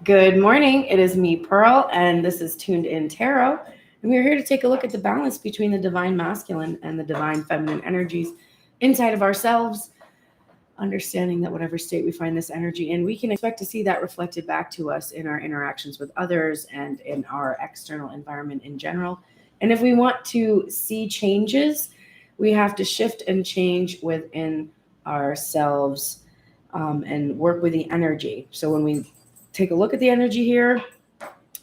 Good morning. It is me, Pearl, and this is Tuned In Tarot. And we're here to take a look at the balance between the divine masculine and the divine feminine energies inside of ourselves, understanding that whatever state we find this energy in, we can expect to see that reflected back to us in our interactions with others and in our external environment in general. And if we want to see changes, we have to shift and change within ourselves and work with the energy. So when we take a look at the energy here,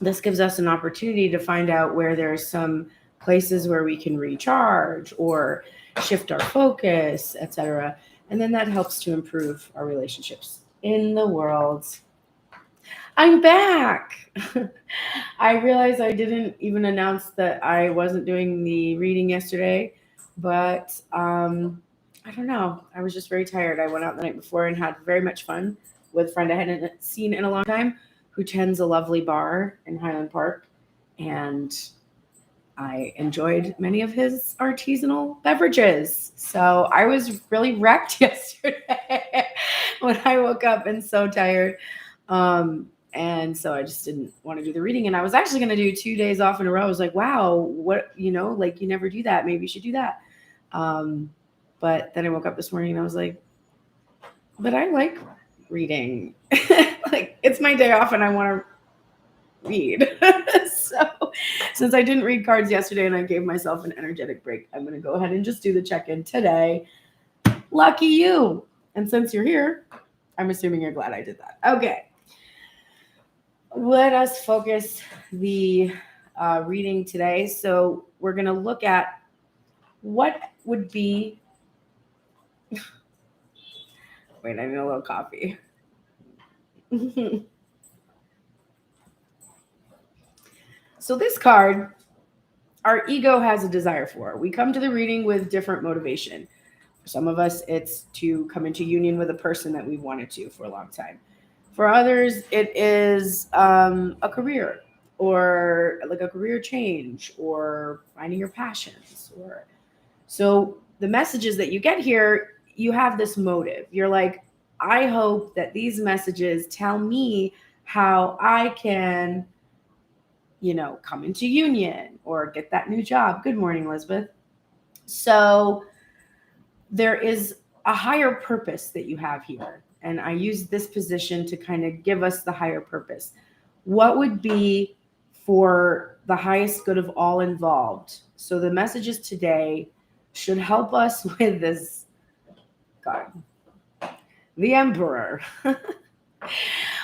this gives us an opportunity to find out where there's some places where we can recharge or shift our focus, etc. And then that helps to improve our relationships in the world. I'm back. I realized I didn't even announce that I wasn't doing the reading yesterday, but I don't know. I was just very tired. I went out the night before and had very much fun with a friend I hadn't seen in a long time who tends a lovely bar in Highland Park. And I enjoyed many of his artisanal beverages. So I was really wrecked yesterday when I woke up and so tired. And so I just didn't want to do the reading. And I was actually going to do 2 days off in a row. I was like, wow, what, like you never do that. Maybe you should do that. But then I woke up this morning and I was like, but I like reading. Like, it's my day off and I want to read. So since I didn't read cards yesterday and I gave myself an energetic break, I'm going to go ahead and just do the check-in today. Lucky you. And since you're here, I'm assuming you're glad I did that. Okay. Let us focus the reading today. So we're going to look at what would be... Wait, I need a little coffee. So this card, our ego has a desire for. We come to the reading with different motivation. For some of us, it's to come into union with a person that we've wanted to for a long time. For others, it is a career or like a career change or finding your passions. So the messages that you get here, you have this motive. You're like, I hope that these messages tell me how I can, come into union or get that new job. Good morning, Elizabeth. So there is a higher purpose that you have here. And I use this position to kind of give us the higher purpose. What would be for the highest good of all involved? So the messages today should help us with this card. The Emperor.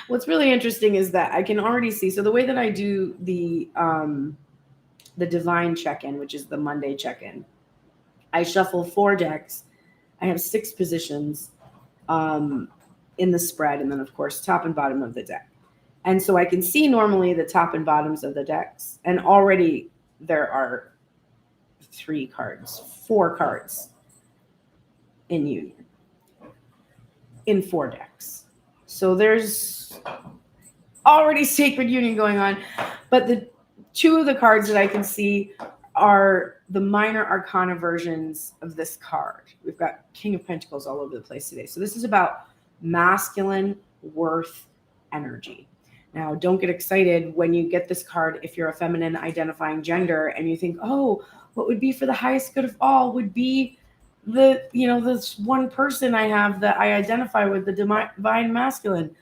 What's really interesting is that I can already see. So the way that I do the divine check-in, which is the Monday check-in, I shuffle 4 decks. I have 6 positions in the spread, and then of course top and bottom of the deck. And so I can see normally the top and bottoms of the decks, and already there are 4 cards in union in 4 decks. So there's already sacred union going on, but the 2 of the cards that I can see are the minor arcana versions of this card. We've got King of Pentacles all over the place today. So this is about masculine worth energy. Now, don't get excited when you get this card if you're a feminine identifying gender and you think, oh, what would be for the highest good of all would be this one person I have that I identify with, the divine masculine.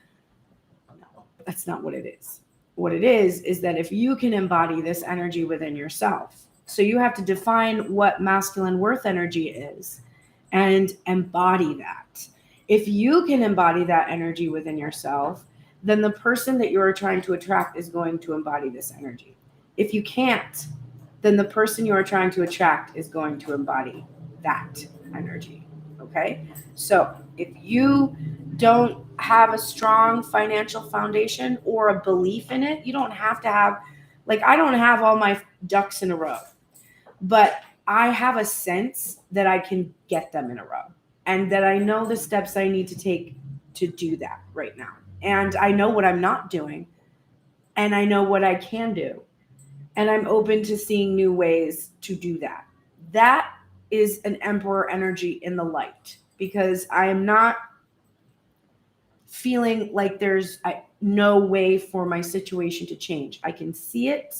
No, that's not what it is. What it is that if you can embody this energy within yourself, so you have to define what masculine worth energy is and embody that. If you can embody that energy within yourself, then the person that you're trying to attract is going to embody this energy. If you can't, then the person you are trying to attract is going to embody that energy. Okay? So if you don't have a strong financial foundation or a belief in it, you don't have to have, I don't have all my ducks in a row, but I have a sense that I can get them in a row and that I know the steps I need to take to do that right now. And I know what I'm not doing and I know what I can do. And I'm open to seeing new ways to do that. That is an Emperor energy in the light, because I am not feeling like no way for my situation to change. I can see it.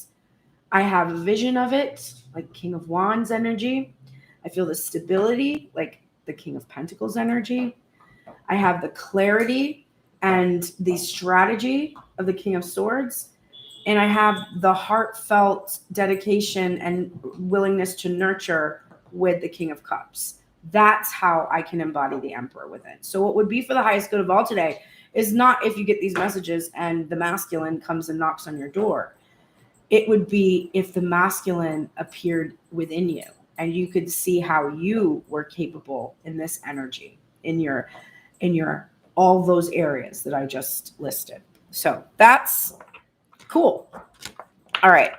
I have a vision of it, like King of Wands energy. I feel the stability, like the King of Pentacles energy. I have the clarity and the strategy of the King of Swords. And I have the heartfelt dedication and willingness to nurture with the King of Cups. That's how I can embody the Emperor with it. So what would be for the highest good of all today is not if you get these messages and the masculine comes and knocks on your door. It would be if the masculine appeared within you and you could see how you were capable in this energy, in your all those areas that I just listed. So that's cool. All right,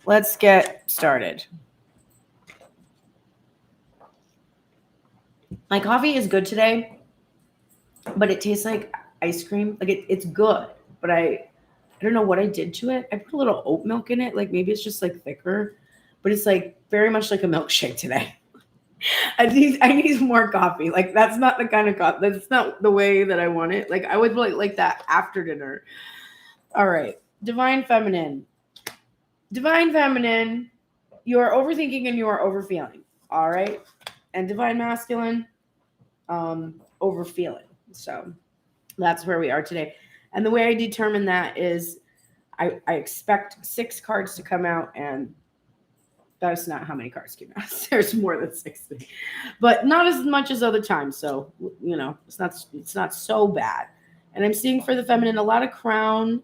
let's get started. My coffee is good today, but it tastes like ice cream. Like it's good, but I don't know what I did to it. I put a little oat milk in it. Like maybe it's just like thicker, but it's like very much like a milkshake today. I need more coffee. Like that's not the kind of coffee. That's not the way that I want it. Like I would like that after dinner. All right. Divine Feminine. Divine Feminine, you are overthinking and you are overfeeling. All right. And Divine Masculine, overfeeling. So that's where we are today. And the way I determine that is I expect 6 cards to come out, and that's not how many cards came out. There's more than 60, but not as much as other times. So, you know, it's not so bad. And I'm seeing for the feminine a lot of crown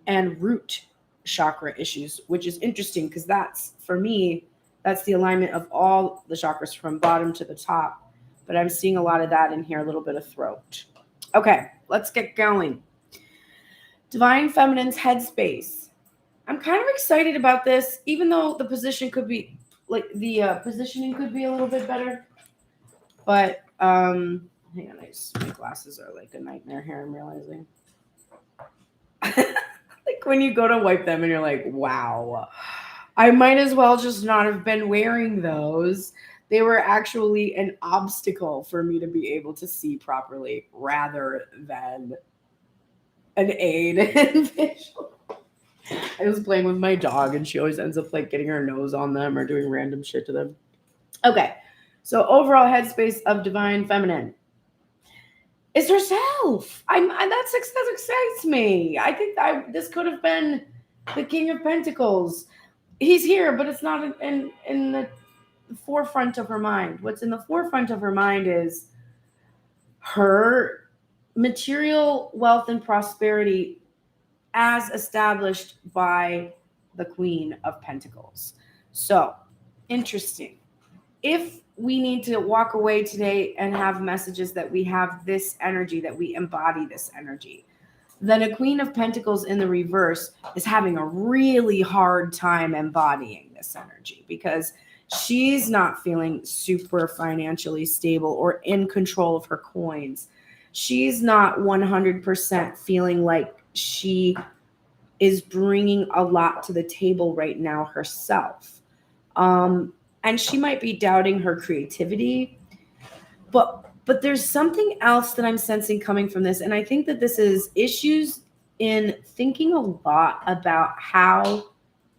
and root chakra issues, which is interesting because that's, for me, that's the alignment of all the chakras from bottom to the top. But I'm seeing a lot of that in here, a little bit of throat. Okay, let's get going. Divine Feminine's headspace. I'm kind of excited about this, even though the position could be, like, the positioning could be a little bit better. But, hang on, my glasses are like a nightmare here, I'm realizing. Like when you go to wipe them and you're like, wow, I might as well just not have been wearing those. They were actually an obstacle for me to be able to see properly rather than an aid in visual. I was playing with my dog and she always ends up like getting her nose on them or doing random shit to them. Okay, so overall headspace of Divine Feminine is herself. That excites me. I think this could have been the King of Pentacles. He's here, but it's not in the forefront of her mind. What's in the forefront of her mind is her material wealth and prosperity as established by the Queen of Pentacles. So, interesting. If we need to walk away today and have messages that we have this energy, that we embody this energy, then a Queen of Pentacles in the reverse is having a really hard time embodying this energy because she's not feeling super financially stable or in control of her coins. She's not 100% feeling like she is bringing a lot to the table right now herself. And she might be doubting her creativity, but there's something else that I'm sensing coming from this. And I think that this is issues in thinking a lot about how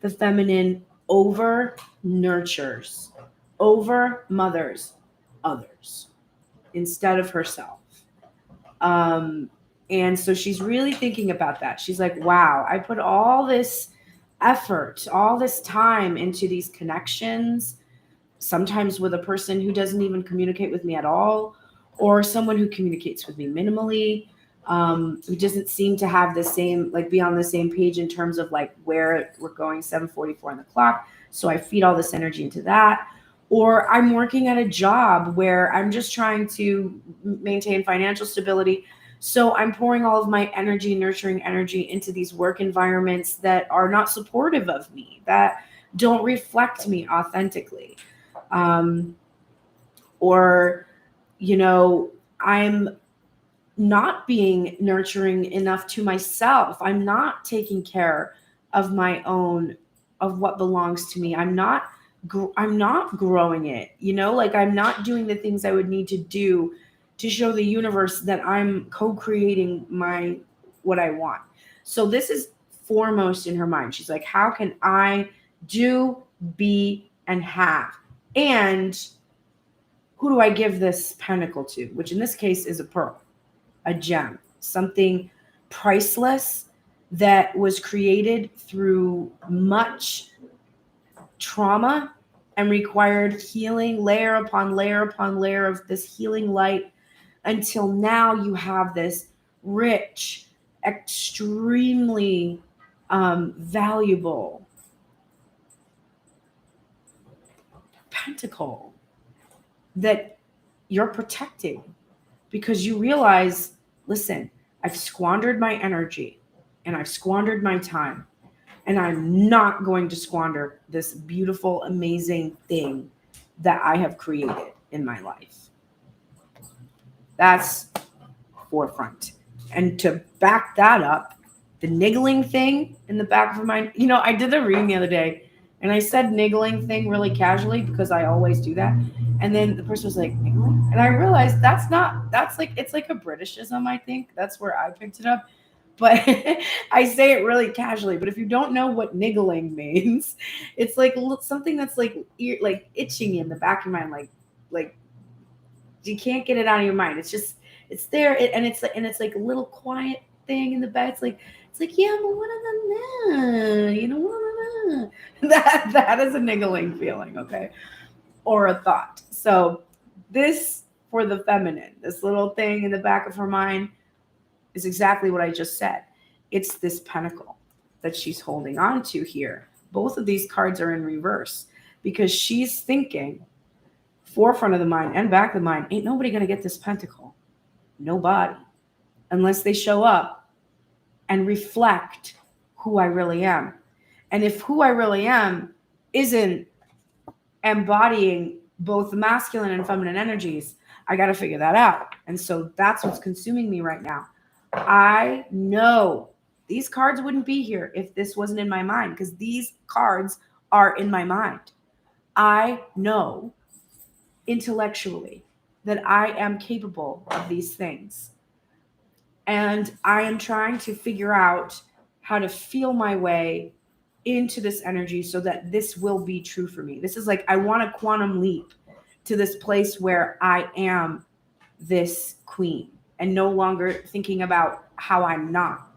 the feminine over nurtures, over mothers others instead of herself. And so she's really thinking about that. She's like, wow, I put all this effort, all this time into these connections, sometimes with a person who doesn't even communicate with me at all, or someone who communicates with me minimally, who doesn't seem to have the same, like be on the same page in terms of like where we're going, 7:44 on the clock. So I feed all this energy into that. Or I'm working at a job where I'm just trying to maintain financial stability. So I'm pouring all of my energy, nurturing energy into these work environments that are not supportive of me, that don't reflect me authentically. Or, you know, I'm not being nurturing enough to myself. I'm not taking care of my own, of what belongs to me. I'm not growing it, you know, like I'm not doing the things I would need to do to show the universe that I'm co-creating my what I want. So this is foremost in her mind. She's like, how can I do, be, and have? And who do I give this pentacle to? Which in this case is a pearl, a gem, something priceless that was created through much trauma and required healing, layer upon layer upon layer of this healing light, until now you have this rich, extremely valuable pentacle that you're protecting, because you realize, listen, I've squandered my energy and I've squandered my time, and I'm not going to squander this beautiful, amazing thing that I have created in my life. That's forefront. And to back that up, the niggling thing in the back of her mind, you know, I did a reading the other day and I said niggling thing really casually because I always do that. And then the person was like, niggling? And I realized that's like, it's like a Britishism, I think. That's where I picked it up. But I say it really casually. But if you don't know what niggling means, it's like something that's like itching in the back of your mind, like you can't get it out of your mind. It's just, it's there, and it's like a little quiet thing in the back. It's like yeah, but what you know, that is a niggling feeling, okay, or a thought. So this, for the feminine, this little thing in the back of her mind is exactly what I just said. It's this pentacle that she's holding on to here. Both of these cards are in reverse because she's thinking, forefront of the mind and back of the mind, ain't nobody going to get this pentacle. Nobody. Unless they show up and reflect who I really am. And if who I really am isn't embodying both the masculine and feminine energies, I got to figure that out. And so that's what's consuming me right now. I know these cards wouldn't be here if this wasn't in my mind, because these cards are in my mind. I know intellectually that I am capable of these things. And I am trying to figure out how to feel my way into this energy so that this will be true for me. This is like, I want a quantum leap to this place where I am this queen and no longer thinking about how I'm not.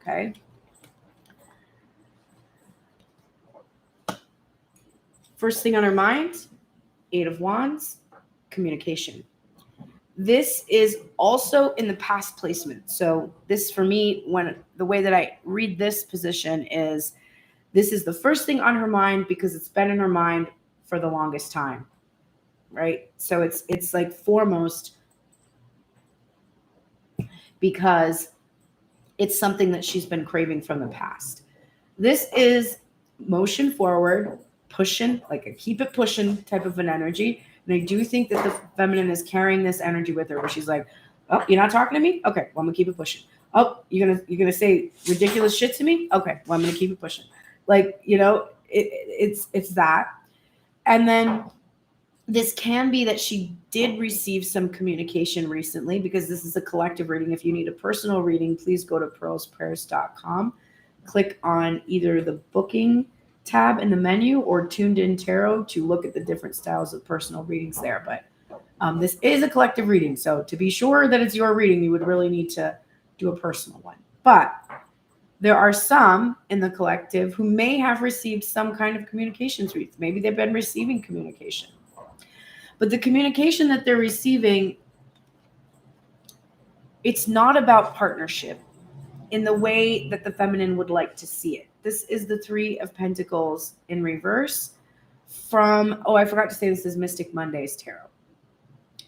Okay. First thing on her mind, 8 of Wands, communication. This is also in the past placement. So this, for me, when the way that I read this position is, this is the first thing on her mind because it's been in her mind for the longest time, right? So it's like foremost because it's something that she's been craving from the past. This is motion forward, pushing, like a keep it pushing type of an energy. And I do think that the feminine is carrying this energy with her where she's like, oh, you're not talking to me? Okay, well, I'm gonna keep it pushing. Oh, you're gonna say ridiculous shit to me? Okay, well, I'm gonna keep it pushing. Like, you know, it's that. And then this can be that she did receive some communication recently, because this is a collective reading. If you need a personal reading, please go to pearlsprayers.com. Click on either the booking tab in the menu or Tuned In Tarot to look at the different styles of personal readings there. But this is a collective reading. So to be sure that it's your reading, you would really need to do a personal one. But there are some in the collective who may have received some kind of communications read. Maybe they've been receiving communication. But the communication that they're receiving, it's not about partnership in the way that the feminine would like to see it. This is the 3 of Pentacles in reverse from, I forgot to say this is Mystic Mondays Tarot.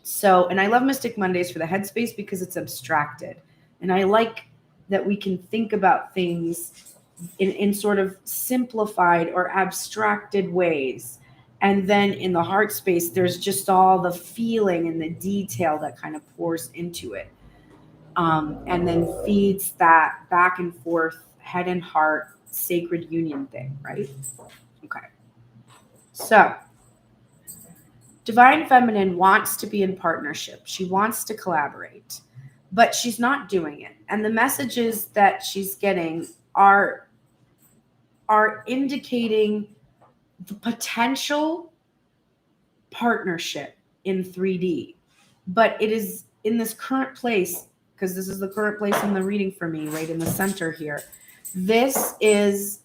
So, and I love Mystic Mondays for the headspace because it's abstracted. And I like that we can think about things in sort of simplified or abstracted ways. And then in the heart space, there's just all the feeling and the detail that kind of pours into it. And then feeds that back and forth head and heart sacred union thing, right? Okay. So Divine Feminine wants to be in partnership. She wants to collaborate. but she's not doing it. And the messages that she's getting are indicating the potential partnership in 3D, but it is in this current place, because this is the current place in the reading for me, right in the center here. This is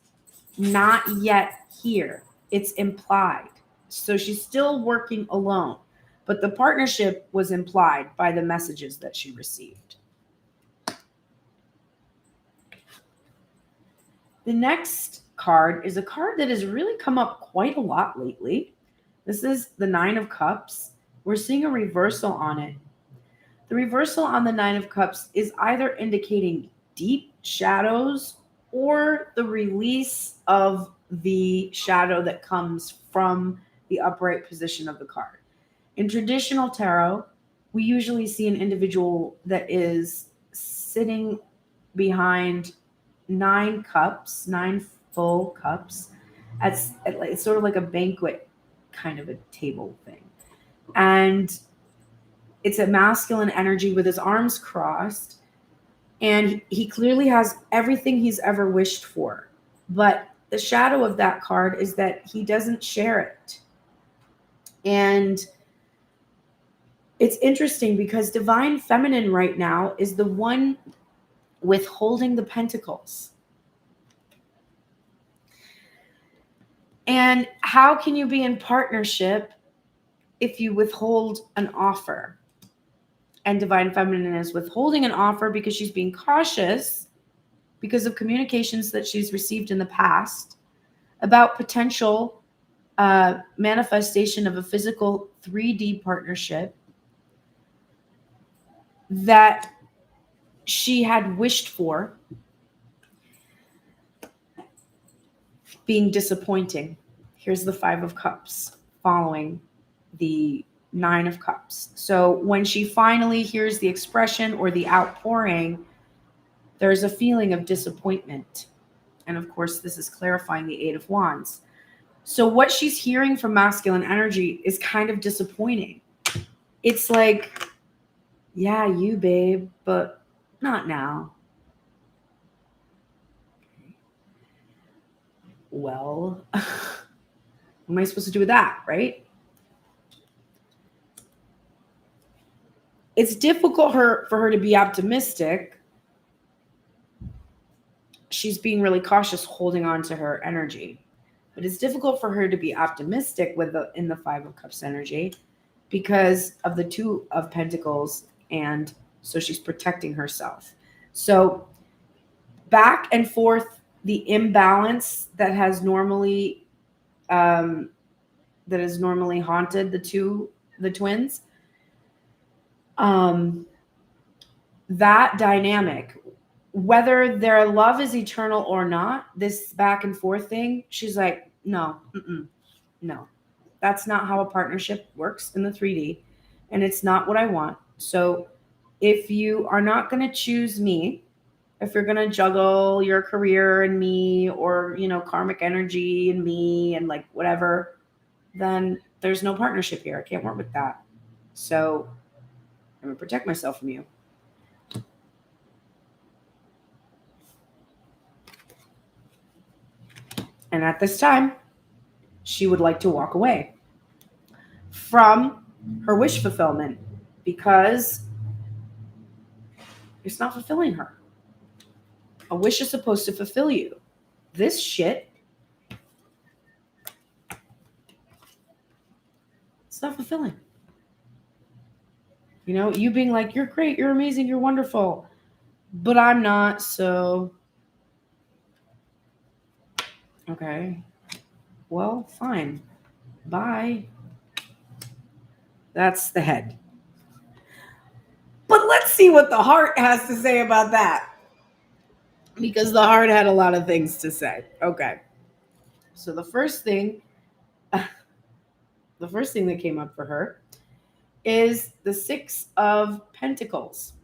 not yet here. It's implied. So she's still working alone, but the partnership was implied by the messages that she received. The next card is a card that has really come up quite a lot lately. This is the Nine of Cups. We're seeing a reversal on it. The reversal on the Nine of Cups is either indicating deep shadows or the release of the shadow that comes from the upright position of the card. In traditional tarot, we usually see an individual that is sitting behind 9 cups, 9 full cups. It's sort of like a banquet kind of a table thing. And it's a masculine energy with his arms crossed. And he clearly has everything he's ever wished for. But the shadow of that card is that he doesn't share it. And it's interesting because Divine Feminine right now is the one withholding the pentacles. And how can you be in partnership if you withhold an offer? And Divine Feminine is withholding an offer because she's being cautious because of communications that she's received in the past about potential manifestation of a physical 3D partnership that she had wished for, being disappointing. Here's the Five of Cups following the Nine of Cups. So when she finally hears the expression or the outpouring, there's a feeling of disappointment. And of course, this is clarifying the Eight of Wands. So what she's hearing from masculine energy is kind of disappointing. It's like, yeah, you, babe, but not now. Well, what am I supposed to do with that, right? It's difficult for her to be optimistic. She's being really cautious, holding on to her energy. But it's difficult for her to be optimistic in the Five of Cups energy because of the Two of Pentacles, and so she's protecting herself. So back and forth, the imbalance that has normally haunted the twins. That dynamic, whether their love is eternal or not, this back and forth thing, she's like, no, no, that's not how a partnership works in the 3D. And it's not what I want. So if you are not going to choose me, if you're going to juggle your career and me, or, karmic energy and me and like whatever, then there's no partnership here. I can't work with that. So I'm going to protect myself from you. And at this time, she would like to walk away from her wish fulfillment because it's not fulfilling her. A wish is supposed to fulfill you. This shit, it's not fulfilling. You being like, you're great, you're amazing, you're wonderful, but I'm not, so okay. Well, fine. Bye. That's the head. But let's see what the heart has to say about that. Because the heart had a lot of things to say. Okay. So the first thing that came up for her is the Six of Pentacles.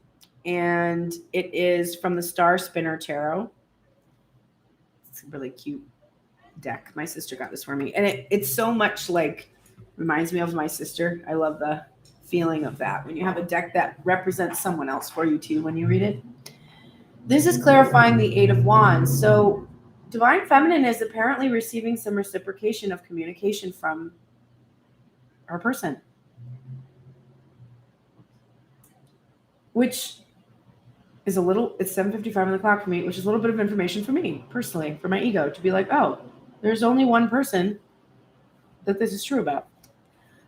And it is from the Star Spinner Tarot. It's a really cute deck. My sister got this for me. And it's so much like, reminds me of my sister. I love the feeling of that. When you have a deck that represents someone else for you too when you read it. This is clarifying the Eight of Wands. So Divine Feminine is apparently receiving some reciprocation of communication from her person. Which is it's 7:55 on the clock for me, which is a little bit of information for me, personally, for my ego, to be like, oh, there's only one person that this is true about.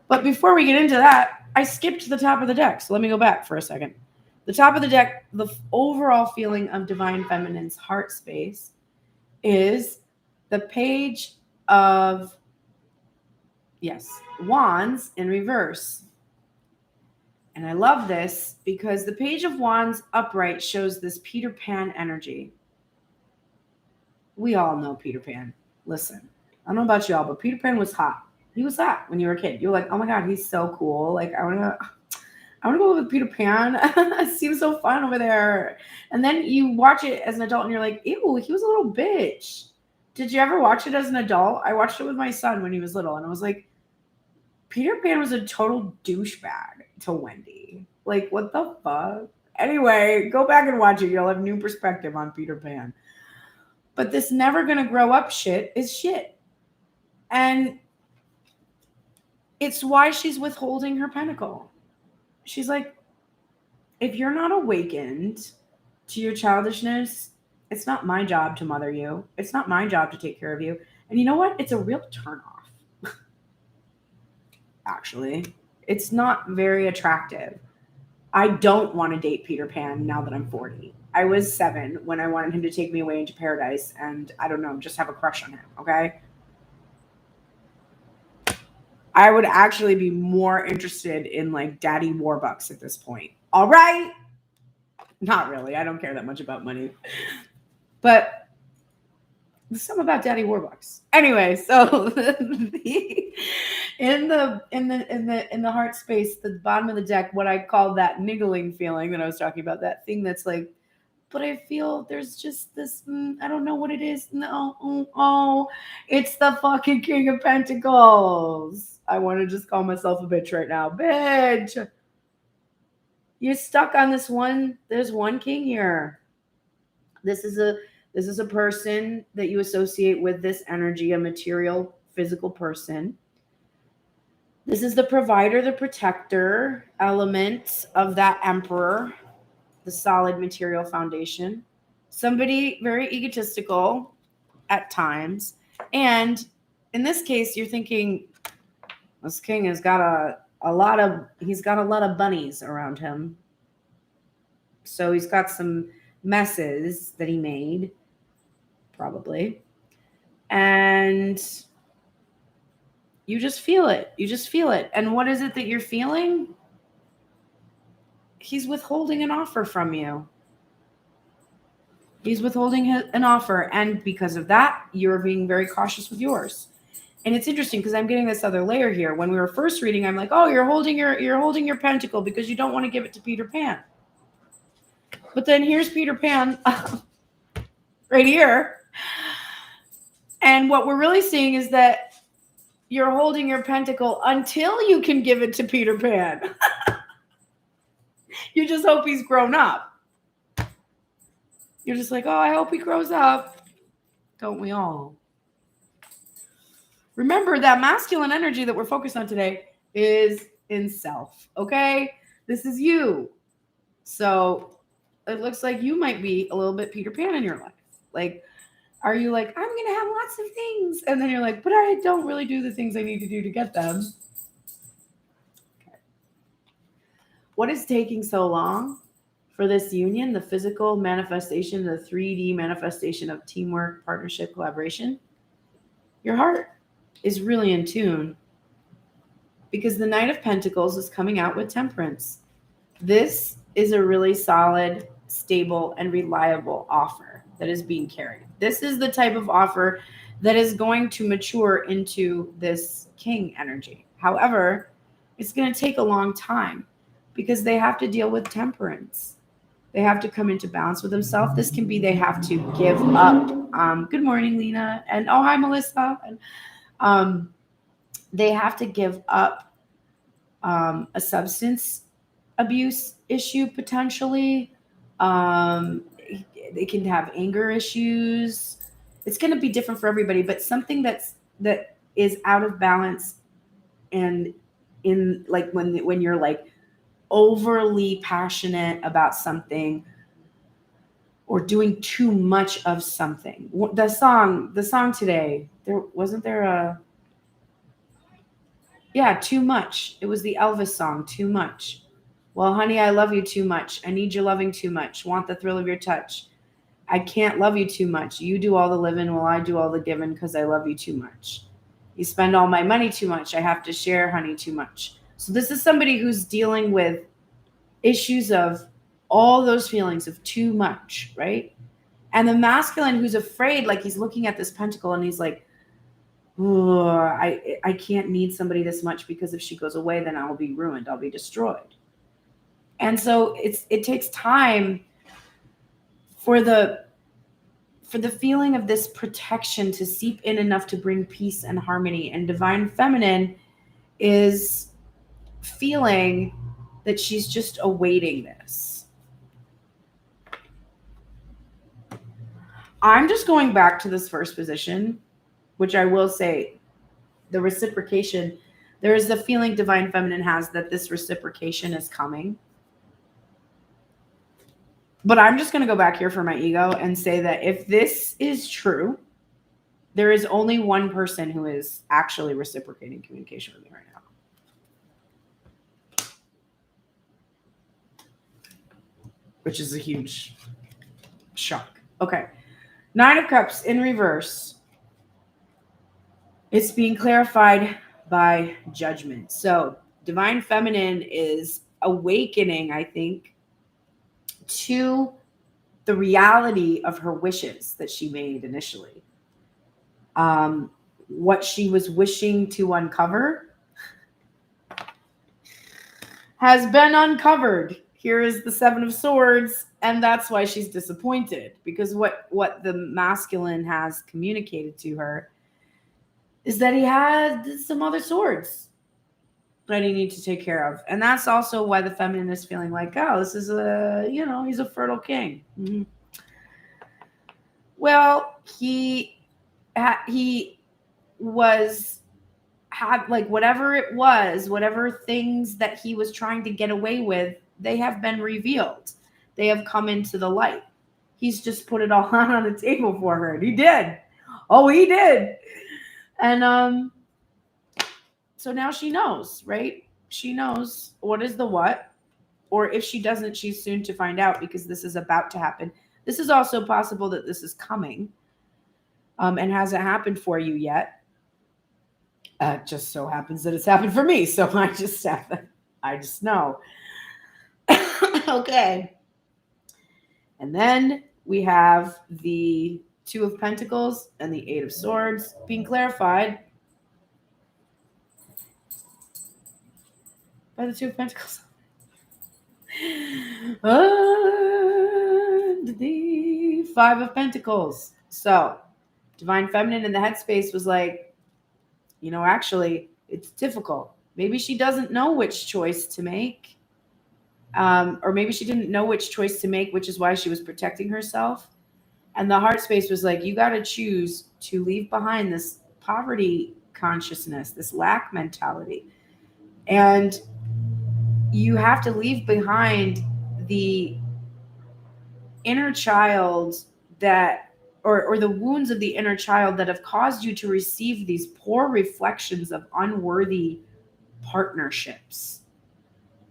But before we get into that, I skipped the top of the deck. So let me go back for a second. The top of the deck, the overall feeling of Divine Feminine's heart space is the Page of, Wands in reverse. And I love this because the Page of Wands upright shows this Peter Pan energy. We all know Peter Pan. Listen, I don't know about y'all, but Peter Pan was hot. He was hot when you were a kid. You were like, oh my God, he's so cool. Like, I want to go with Peter Pan. It seems so fun over there. And then you watch it as an adult and you're like, ew, he was a little bitch. Did you ever watch it as an adult? I watched it with my son when he was little and I was like, Peter Pan was a total douchebag to Wendy. Like, what the fuck? Anyway, go back and watch it. You'll have new perspective on Peter Pan. But this never gonna grow up shit is shit. And it's why she's withholding her pentacle. She's like, if you're not awakened to your childishness, it's not my job to mother you. It's not my job to take care of you. And you know what? It's a real turnoff. Actually, it's not very attractive. I don't want to date Peter Pan now that I'm 40. I was 7 when I wanted him to take me away into paradise and I don't know, just have a crush on him, okay? I would actually be more interested in like Daddy Warbucks at this point. All right? Not really. I don't care that much about money. But there's something about Daddy Warbucks. Anyway, so in the heart space, the bottom of the deck, what I call that niggling feeling that I was talking about, that thing that's like, but I feel there's just this, I don't know what it is. No, it's the fucking King of Pentacles. I want to just call myself a bitch right now. Bitch. You're stuck on this one. There's one king here. This is a person that you associate with this energy, a material, physical person. This is the provider, the protector element of that emperor, the solid material foundation. Somebody very egotistical at times. And in this case, you're thinking, this king has got a lot of bunnies around him. So he's got some messes that he made, probably. And you just feel it. You just feel it. And what is it that you're feeling? He's withholding an offer from you. He's withholding an offer. And because of that, you're being very cautious with yours. And it's interesting because I'm getting this other layer here. When we were first reading, I'm like, oh, you're holding your pentacle because you don't want to give it to Peter Pan. But then here's Peter Pan right here. And what we're really seeing is that you're holding your pentacle until you can give it to Peter Pan. You just hope he's grown up. You're just like, oh, I hope he grows up. Don't we all? Remember that masculine energy that we're focused on today is in self, okay? This is you. So it looks like you might be a little bit Peter Pan in your life. Like, are you like, I'm going to have lots of things. And then you're like, but I don't really do the things I need to do to get them. Okay. What is taking so long for this union, the physical manifestation, the 3D manifestation of teamwork, partnership, collaboration? Your heart is really in tune because the Knight of Pentacles is coming out with Temperance. This is a really solid, stable, and reliable offer that is being carried. This is the type of offer that is going to mature into this king energy. However, it's going to take a long time because they have to deal with temperance. They have to come into balance with themselves. This can be they have to give up. Good morning, Lena. And oh, hi, Melissa. And they have to give up a substance abuse issue potentially. They can have anger issues. It's going to be different for everybody, but something that is out of balance, and in like when you're like overly passionate about something or doing too much of something. The song today, too much. It was the Elvis song, Too Much. Well, honey, I love you too much. I need your loving too much. Want the thrill of your touch. I can't love you too much. You do all the living while I do all the giving because I love you too much. You spend all my money too much. I have to share, honey, too much. So this is somebody who's dealing with issues of all those feelings of too much, right? And the masculine who's afraid, like he's looking at this pentacle and he's like, oh, I can't need somebody this much because if she goes away, then I'll be ruined. I'll be destroyed. And so it takes time for the feeling of this protection to seep in enough to bring peace and harmony. And divine feminine is feeling that she's just awaiting this. I'm just going back to this first position, which I will say, the reciprocation, there is the feeling divine feminine has that this reciprocation is coming. But I'm just going to go back here for my ego and say that if this is true, there is only one person who is actually reciprocating communication with me right now. Which is a huge shock. Okay. 9 of Cups in reverse. It's being clarified by judgment. So divine feminine is awakening, I think, to the reality of her wishes that she made initially. What she was wishing to uncover has been uncovered. Here is the 7 of Swords, and that's why she's disappointed, because what the masculine has communicated to her is that he had some other swords that he needs to take care of. And that's also why the feminine is feeling like, oh, this is he's a fertile king. Mm-hmm. Well, he had like whatever it was, whatever things that he was trying to get away with, they have been revealed. They have come into the light. He's just put it all on the table for her. And he did. Oh, he did. And so now she knows, right? She knows what is the what. Or if she doesn't, she's soon to find out, because this is about to happen. This is also possible that this is coming and hasn't happened for you yet. It just so happens that it's happened for me. So I just know. Okay. And then we have the 2 of Pentacles and the 8 of Swords being clarified by the 2 of Pentacles. And the 5 of Pentacles. So divine feminine in the headspace was like, actually, it's difficult. Maybe she doesn't know which choice to make. Or maybe she didn't know which choice to make, which is why she was protecting herself. And the heart space was like, you got to choose to leave behind this poverty consciousness, this lack mentality. And you have to leave behind the inner child or the wounds of the inner child that have caused you to receive these poor reflections of unworthy partnerships.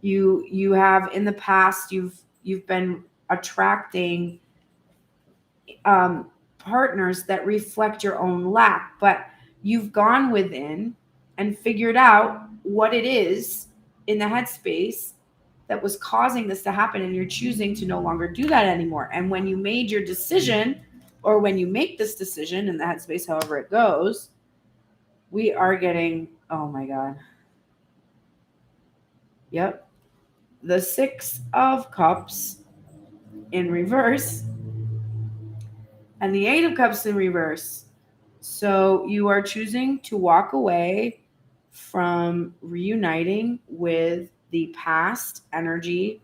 You have in the past, you've been attracting partners that reflect your own lack, but you've gone within and figured out what it is in the headspace that was causing this to happen, and you're choosing to no longer do that anymore. And when you made your decision, or when you make this decision in the headspace, however it goes, we are getting, oh my God. Yep. The 6 of Cups in reverse and the 8 of Cups in reverse. So you are choosing to walk away from reuniting with the past energy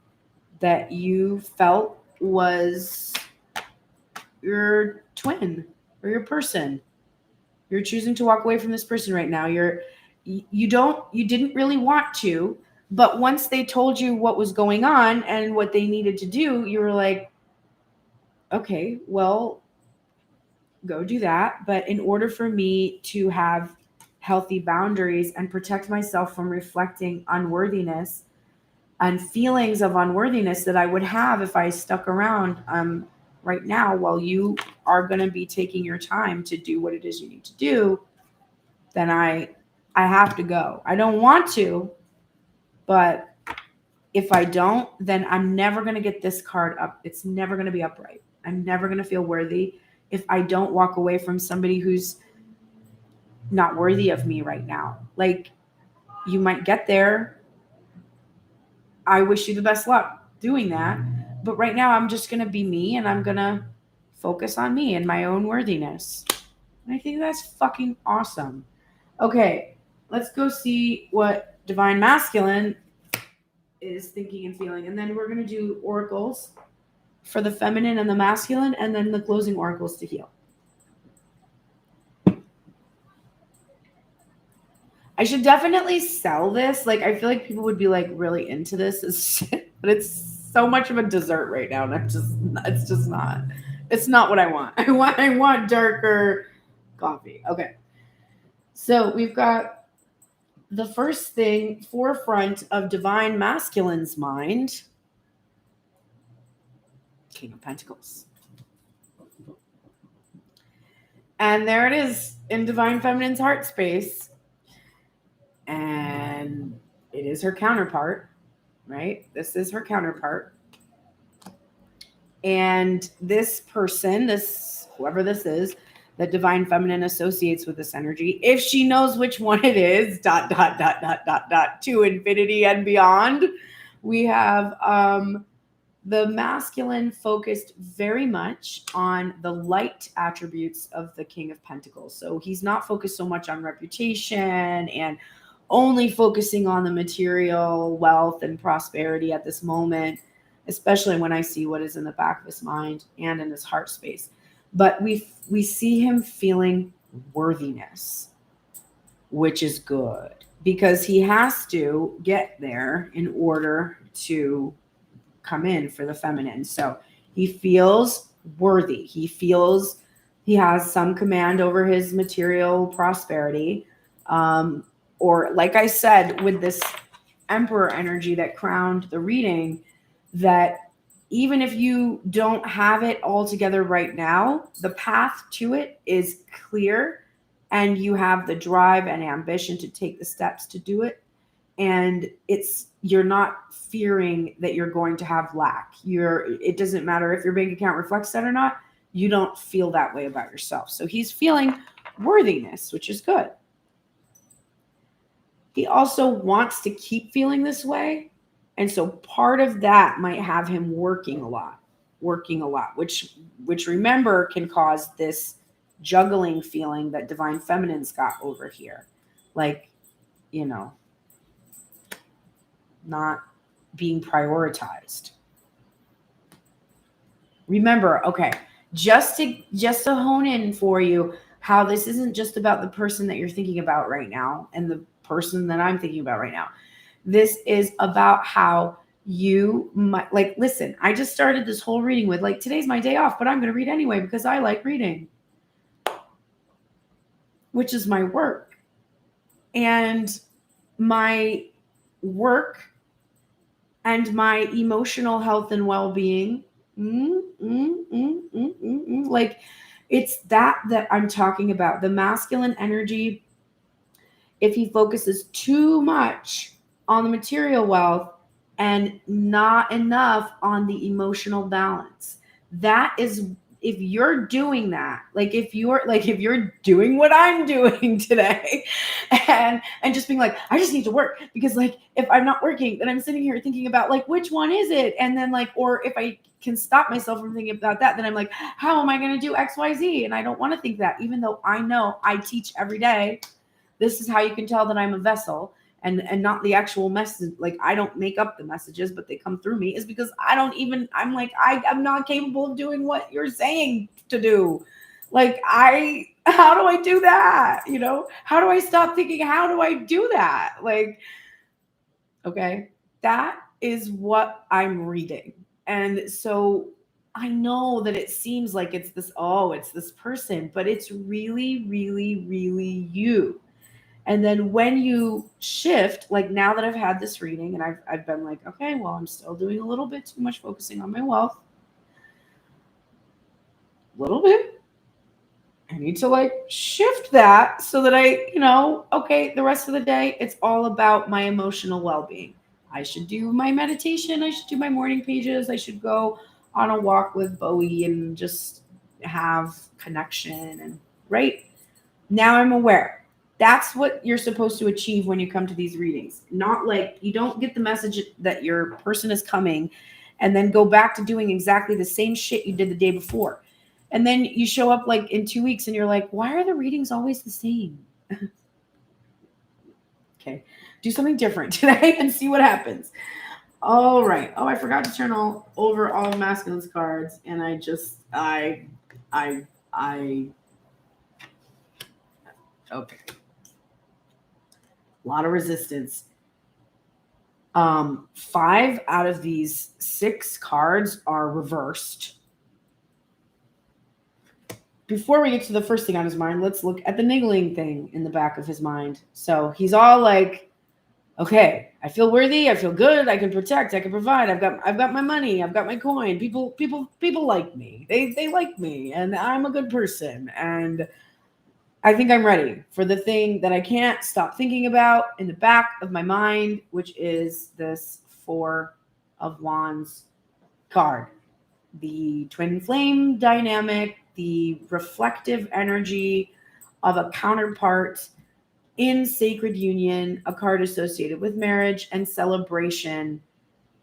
that you felt was your twin or your person. You're choosing to walk away from this person right now. You didn't really want to, but once they told you what was going on and what they needed to do, you were like, okay, well, go do that. But in order for me to have healthy boundaries and protect myself from reflecting unworthiness and feelings of unworthiness that I would have if I stuck around right now, while you are going to be taking your time to do what it is you need to do, then I have to go. I don't want to, but if I don't, then I'm never going to get this card up. It's never going to be upright. I'm never going to feel worthy if I don't walk away from somebody who's not worthy of me right now. Like, you might get there. I wish you the best luck doing that. But right now, I'm just going to be me, and I'm going to focus on me and my own worthiness. And I think that's fucking awesome. Okay, let's go see what Divine Masculine is thinking and feeling. And then we're going to do oracles for the feminine and the masculine, and then the closing oracles to heal. I should definitely sell this. Like, I feel like people would be like really into this, but it's so much of a dessert right now, and it's not what I want. I want darker coffee. Okay. So we've got the first thing, forefront of Divine Masculine's mind, King of Pentacles. And there it is in Divine Feminine's heart space. And it is her counterpart, right? This is her counterpart. And this person, whoever this is, that Divine Feminine associates with this energy, if she knows which one it is, ... to infinity and beyond, we have the masculine focused very much on the light attributes of the King of Pentacles. So he's not focused so much on reputation and only focusing on the material wealth and prosperity at this moment, especially when I see what is in the back of his mind and in his heart space. But we see him feeling worthiness, which is good, because he has to get there in order to come in for the feminine. So he feels worthy. He feels he has some command over his material prosperity. Or like I said, with this Emperor energy that crowned the reading, that even if you don't have it all together right now, the path to it is clear, and you have the drive and ambition to take the steps to do it. And you're not fearing that you're going to have lack. It doesn't matter if your bank account reflects that or not. You don't feel that way about yourself. So he's feeling worthiness, which is good. He also wants to keep feeling this way. And so part of that might have him working a lot, which remember can cause this juggling feeling that Divine Feminine's got over here. Like, not being prioritized. Remember, okay, just to hone in for you how this isn't just about the person that you're thinking about right now and the person that I'm thinking about right now. This is about how you might, like, listen, I just started this whole reading with, like, today's my day off, but I'm going to read anyway because I like reading, which is my work. And my work and my emotional health and well-being, like, it's that I'm talking about. The masculine energy, if he focuses too much on the material wealth and not enough on the emotional balance, that is, if you're doing that, if you're doing what I'm doing today and just being like, I just need to work, because if I'm not working, then I'm sitting here thinking about which one is it? And then or if I can stop myself from thinking about that, then I'm like, how am I going to do XYZ? And I don't want to think that, even though I know I teach every day This is how you can tell that I'm a vessel and not the actual message. Like, I don't make up the messages, but they come through me, is because I'm like, I'm not capable of doing what you're saying to do. Like, how do I do that? You know, how do I stop thinking, how do I do that? Like, okay, that is what I'm reading. And so I know that it seems like it's this person, but it's really, really, really you. And then when you shift, like now that I've had this reading and I've been like, okay, well, I'm still doing a little bit too much focusing on my wealth. A little bit. I need to like shift that so that okay, the rest of the day, it's all about my emotional well-being. I should do my meditation. I should do my morning pages. I should go on a walk with Bowie and just have connection. And right now I'm aware. That's what you're supposed to achieve when you come to these readings. Not like you don't get the message that your person is coming and then go back to doing exactly the same shit you did the day before. And then you show up like in 2 weeks and you're like, why are the readings always the same? Okay. Do something different today and see what happens. All right. Oh, I forgot to turn over all masculine's cards. And okay. A lot of resistance. 5 out of these 6 cards are reversed. Before we get to the first thing on his mind, let's look at the niggling thing in the back of his mind. So he's all like, okay, I feel worthy, I feel good, I can protect, I can provide, I've got my money, I've got my coin. People like me. They like me, and I'm a good person, and I think I'm ready for the thing that I can't stop thinking about in the back of my mind, which is this 4 of Wands card. The twin flame dynamic, the reflective energy of a counterpart in sacred union, a card associated with marriage and celebration.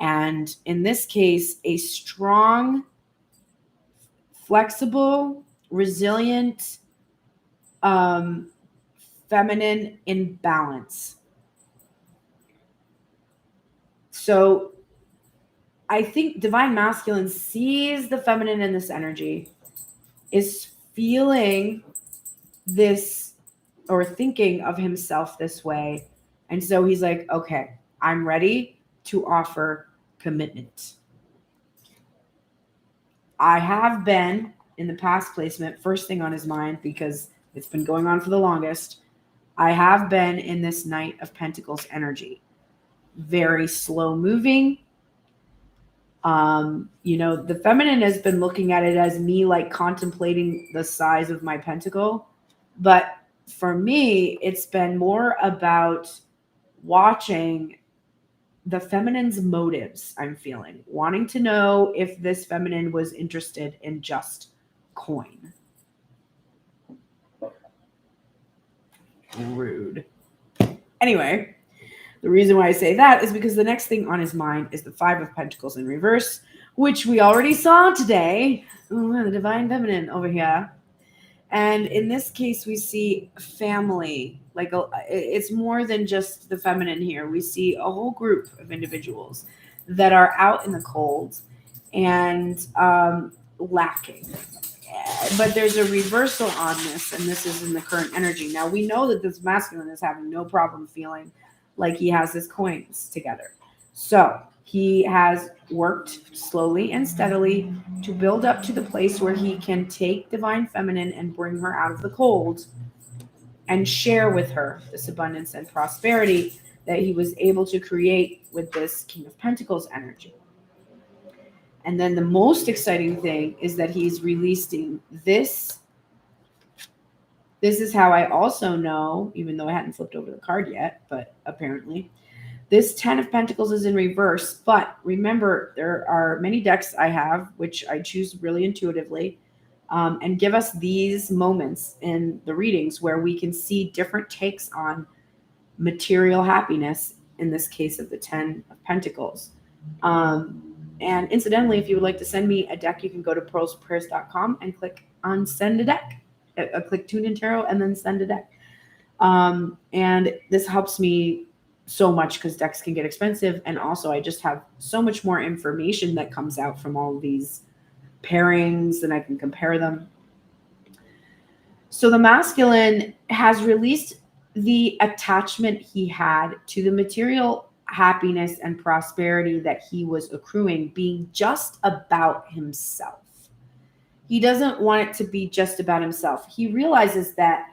And in this case, a strong, flexible, resilient, feminine in balance. So I think divine masculine sees the feminine in this energy, is feeling this or thinking of himself this way. And so he's like, okay, I'm ready to offer commitment. I have been in the past placement, first thing on his mind, because it's been going on for the longest. I have been in this Knight of Pentacles energy. Very slow moving. The feminine has been looking at it as me like contemplating the size of my pentacle. But for me, it's been more about watching the feminine's motives. I'm feeling, wanting to know if this feminine was interested in just coin. Rude. Anyway, the reason why I say that is because the next thing on his mind is the 5 of Pentacles in reverse, which we already saw today. Oh, the divine feminine over here. And in this case, we see family. Like it's more than just the feminine here. We see a whole group of individuals that are out in the cold and lacking. But there's a reversal on this, and this is in the current energy. Now, we know that this masculine is having no problem feeling like he has his coins together. So he has worked slowly and steadily to build up to the place where he can take divine feminine and bring her out of the cold and share with her this abundance and prosperity that he was able to create with this King of Pentacles energy. And then the most exciting thing is that he's releasing this. This is how I also know, even though I hadn't flipped over the card yet, but apparently this 10 of Pentacles is in reverse. But remember, there are many decks I have, which I choose really intuitively, and give us these moments in the readings where we can see different takes on material happiness, in this case of the 10 of Pentacles. And incidentally, if you would like to send me a deck, you can go to pearlsprayers.com and click on send a deck. Click Tune in Tarot and then send a deck. And this helps me so much because decks can get expensive. And also I just have so much more information that comes out from all of these pairings and I can compare them. So the masculine has released the attachment he had to the material happiness and prosperity that he was accruing being just about himself. He doesn't want it to be just about himself. He realizes that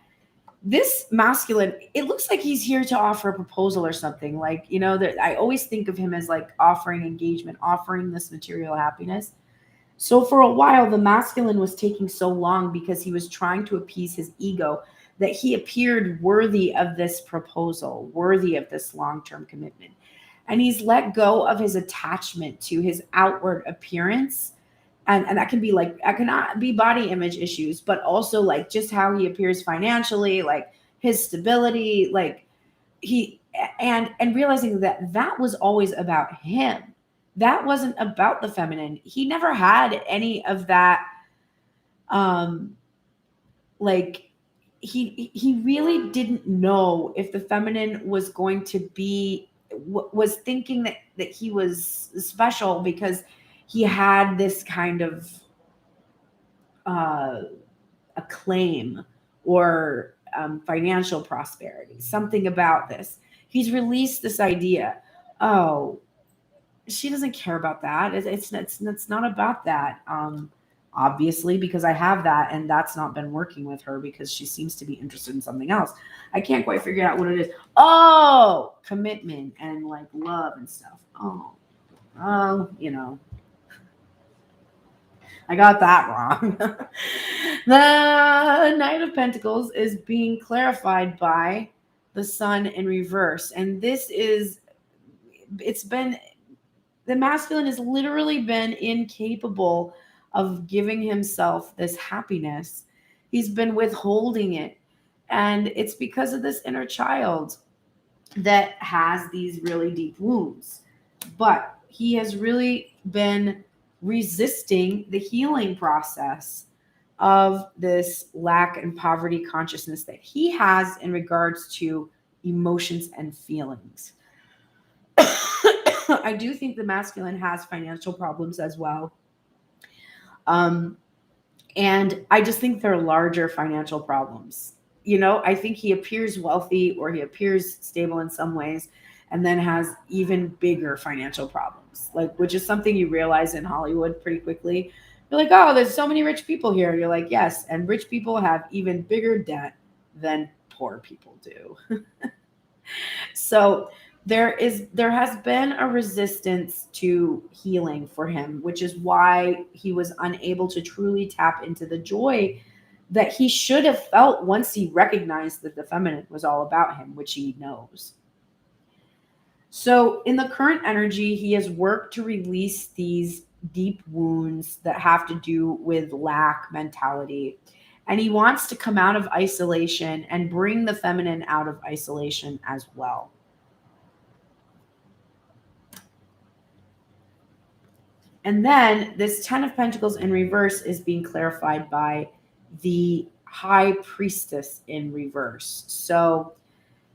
this masculine, it looks like he's here to offer a proposal or something. Like, you know, that I always think of him as like offering engagement, offering this material happiness. So for a while, the masculine was taking so long because he was trying to appease his ego that he appeared worthy of this proposal, worthy of this long-term commitment. And he's let go of his attachment to his outward appearance. And that can be like, that cannot be body image issues, but also like just how he appears financially, like his stability, like and realizing that that was always about him. That wasn't about the feminine. He never had any of that. Like he really didn't know if the feminine was going to be, was thinking that he was special because he had this kind of acclaim or financial prosperity, something about this. He's released this idea. Oh, she doesn't care about that. It's not about that. Obviously, because I have that, and that's not been working with her because she seems to be interested in something else. I can't quite figure out what it is. Oh, commitment and like love and stuff. Oh, you know, I got that wrong. The Knight of Pentacles is being clarified by the Sun in reverse, and it's been, the masculine has literally been incapable of giving himself this happiness. He's been withholding it. And it's because of this inner child that has these really deep wounds. But he has really been resisting the healing process of this lack and poverty consciousness that he has in regards to emotions and feelings. I do think the masculine has financial problems as well. And I just think they're larger financial problems. You know, I think he appears wealthy or he appears stable in some ways and then has even bigger financial problems, like, which is something you realize in Hollywood pretty quickly. You're like, oh, there's so many rich people here. You're like, yes. And rich people have even bigger debt than poor people do. So there has been a resistance to healing for him, which is why he was unable to truly tap into the joy that he should have felt once he recognized that the feminine was all about him, which he knows. So in the current energy, he has worked to release these deep wounds that have to do with lack mentality. And he wants to come out of isolation and bring the feminine out of isolation as well. And then this 10 of Pentacles in reverse is being clarified by the High Priestess in reverse. So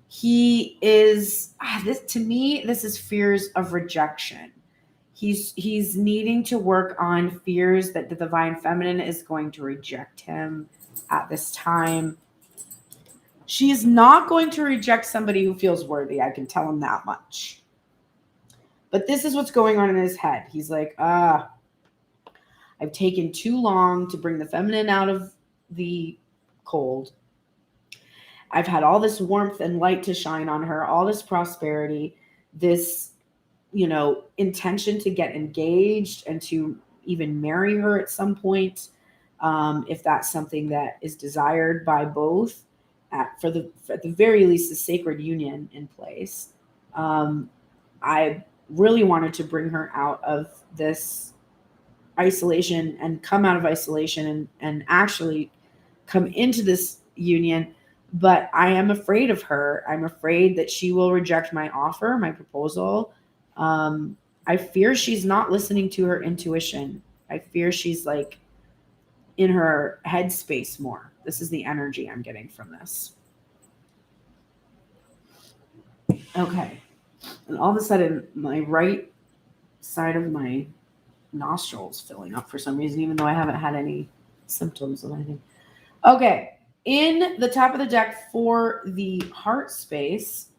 he is, this, to me, this is fears of rejection. He's needing to work on fears that the divine feminine is going to reject him at this time. She is not going to reject somebody who feels worthy. I can tell him that much. But this is what's going on in his head. He's like, I've taken too long to bring the feminine out of the cold. I've had all this warmth and light to shine on her, all this prosperity, this, intention to get engaged and to even marry her at some point, if that's something that is desired by both, at the very least, a sacred union in place. I really wanted to bring her out of this isolation and come out of isolation and actually come into this union. But I am afraid of her. I'm afraid that she will reject my offer, my proposal. I fear she's not listening to her intuition. I fear she's like in her headspace more. This is the energy I'm getting from this. Okay. And all of a sudden, my right side of my nostrils filling up for some reason, even though I haven't had any symptoms of anything. Okay. In the top of the deck for the heart space,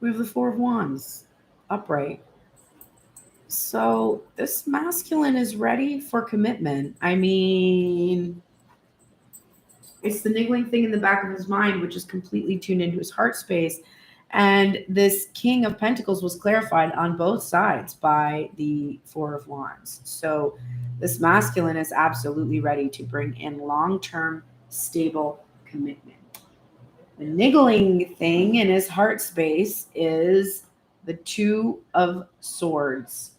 we have the Four of Wands upright. So this masculine is ready for commitment. I mean, it's the niggling thing in the back of his mind, which is completely tuned into his heart space. And this King of Pentacles was clarified on both sides by the Four of Wands. So this masculine is absolutely ready to bring in long-term, stable commitment. The niggling thing in his heart space is the Two of Swords.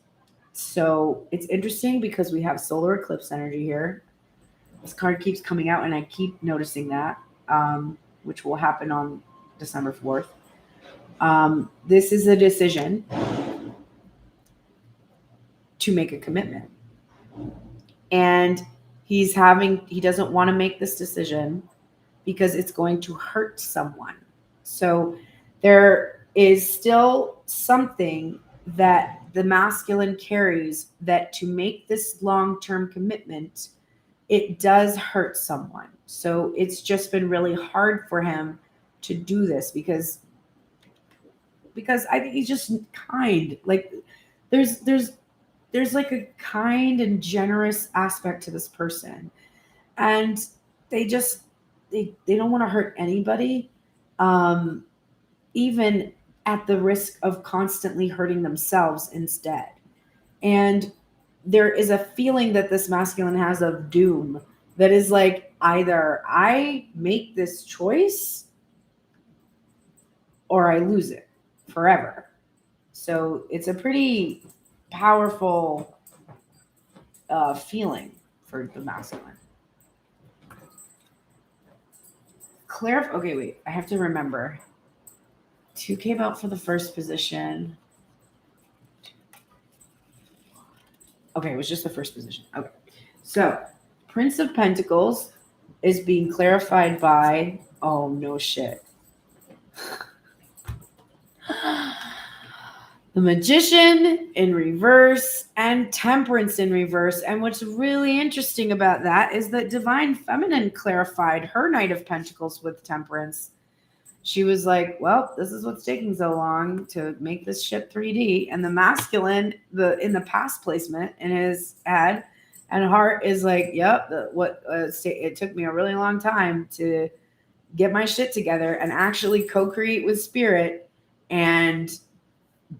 So it's interesting because we have solar eclipse energy here. This card keeps coming out, and I keep noticing that, which will happen on December 4th. This is a decision to make a commitment. And he doesn't want to make this decision because it's going to hurt someone. So there is still something that the masculine carries, that to make this long-term commitment, it does hurt someone. So it's just been really hard for him to do this because I think he's just kind. Like there's like a kind and generous aspect to this person. And they don't want to hurt anybody, even at the risk of constantly hurting themselves instead. And there is a feeling that this masculine has of doom that is like, either I make this choice or I lose it forever. So it's a pretty powerful feeling for the masculine. Okay, wait. I have to remember. 2 came out for the first position. Okay, it was just the first position. Okay. So, Prince of Pentacles is being clarified by, oh, no shit. The Magician in reverse and Temperance in reverse. And what's really interesting about that is that Divine Feminine clarified her Knight of Pentacles with Temperance. She was like, well, this is what's taking so long to make this shit 3D. And the masculine, in the past placement in his head and heart is like, yep, it took me a really long time to get my shit together and actually co-create with spirit and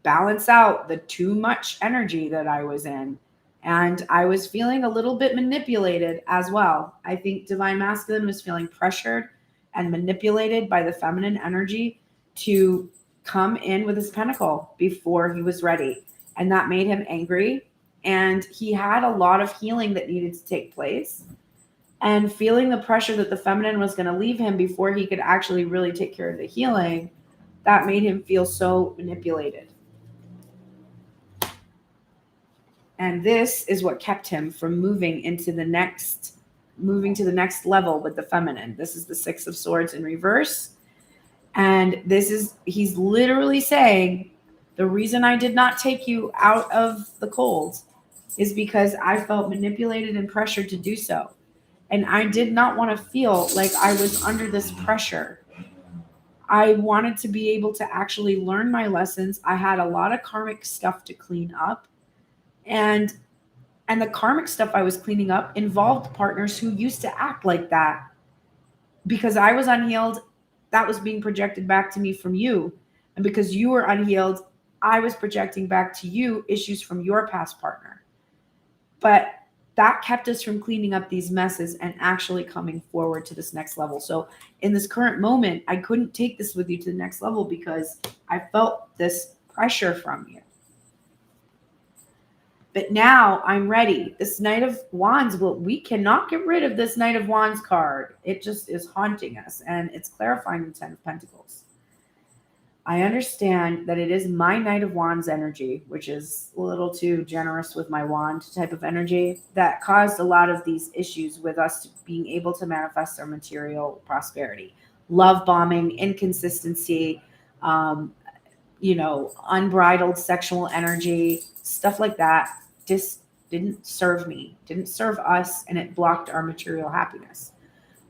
balance out the too much energy that I was in. And I was feeling a little bit manipulated as well. I think Divine Masculine was feeling pressured and manipulated by the feminine energy to come in with his pentacle before he was ready. And that made him angry. And he had a lot of healing that needed to take place. And feeling the pressure that the feminine was going to leave him before he could actually really take care of the healing, that made him feel so manipulated. And this is what kept him from moving to the next level with the feminine. This is the Six of Swords in reverse. And he's literally saying, the reason I did not take you out of the cold is because I felt manipulated and pressured to do so. And I did not want to feel like I was under this pressure. I wanted to be able to actually learn my lessons. I had a lot of karmic stuff to clean up. And the karmic stuff I was cleaning up involved partners who used to act like that. Because I was unhealed, that was being projected back to me from you. And because you were unhealed, I was projecting back to you issues from your past partner. But that kept us from cleaning up these messes and actually coming forward to this next level. So in this current moment, I couldn't take this with you to the next level because I felt this pressure from you. But now I'm ready. This Knight of Wands, we cannot get rid of this Knight of Wands card. It just is haunting us, and it's clarifying the Ten of Pentacles. I understand that it is my Knight of Wands energy, which is a little too generous with my wand type of energy, that caused a lot of these issues with us being able to manifest our material prosperity. Love bombing, inconsistency, um, unbridled sexual energy, stuff like that just didn't serve me, didn't serve us, and it blocked our material happiness.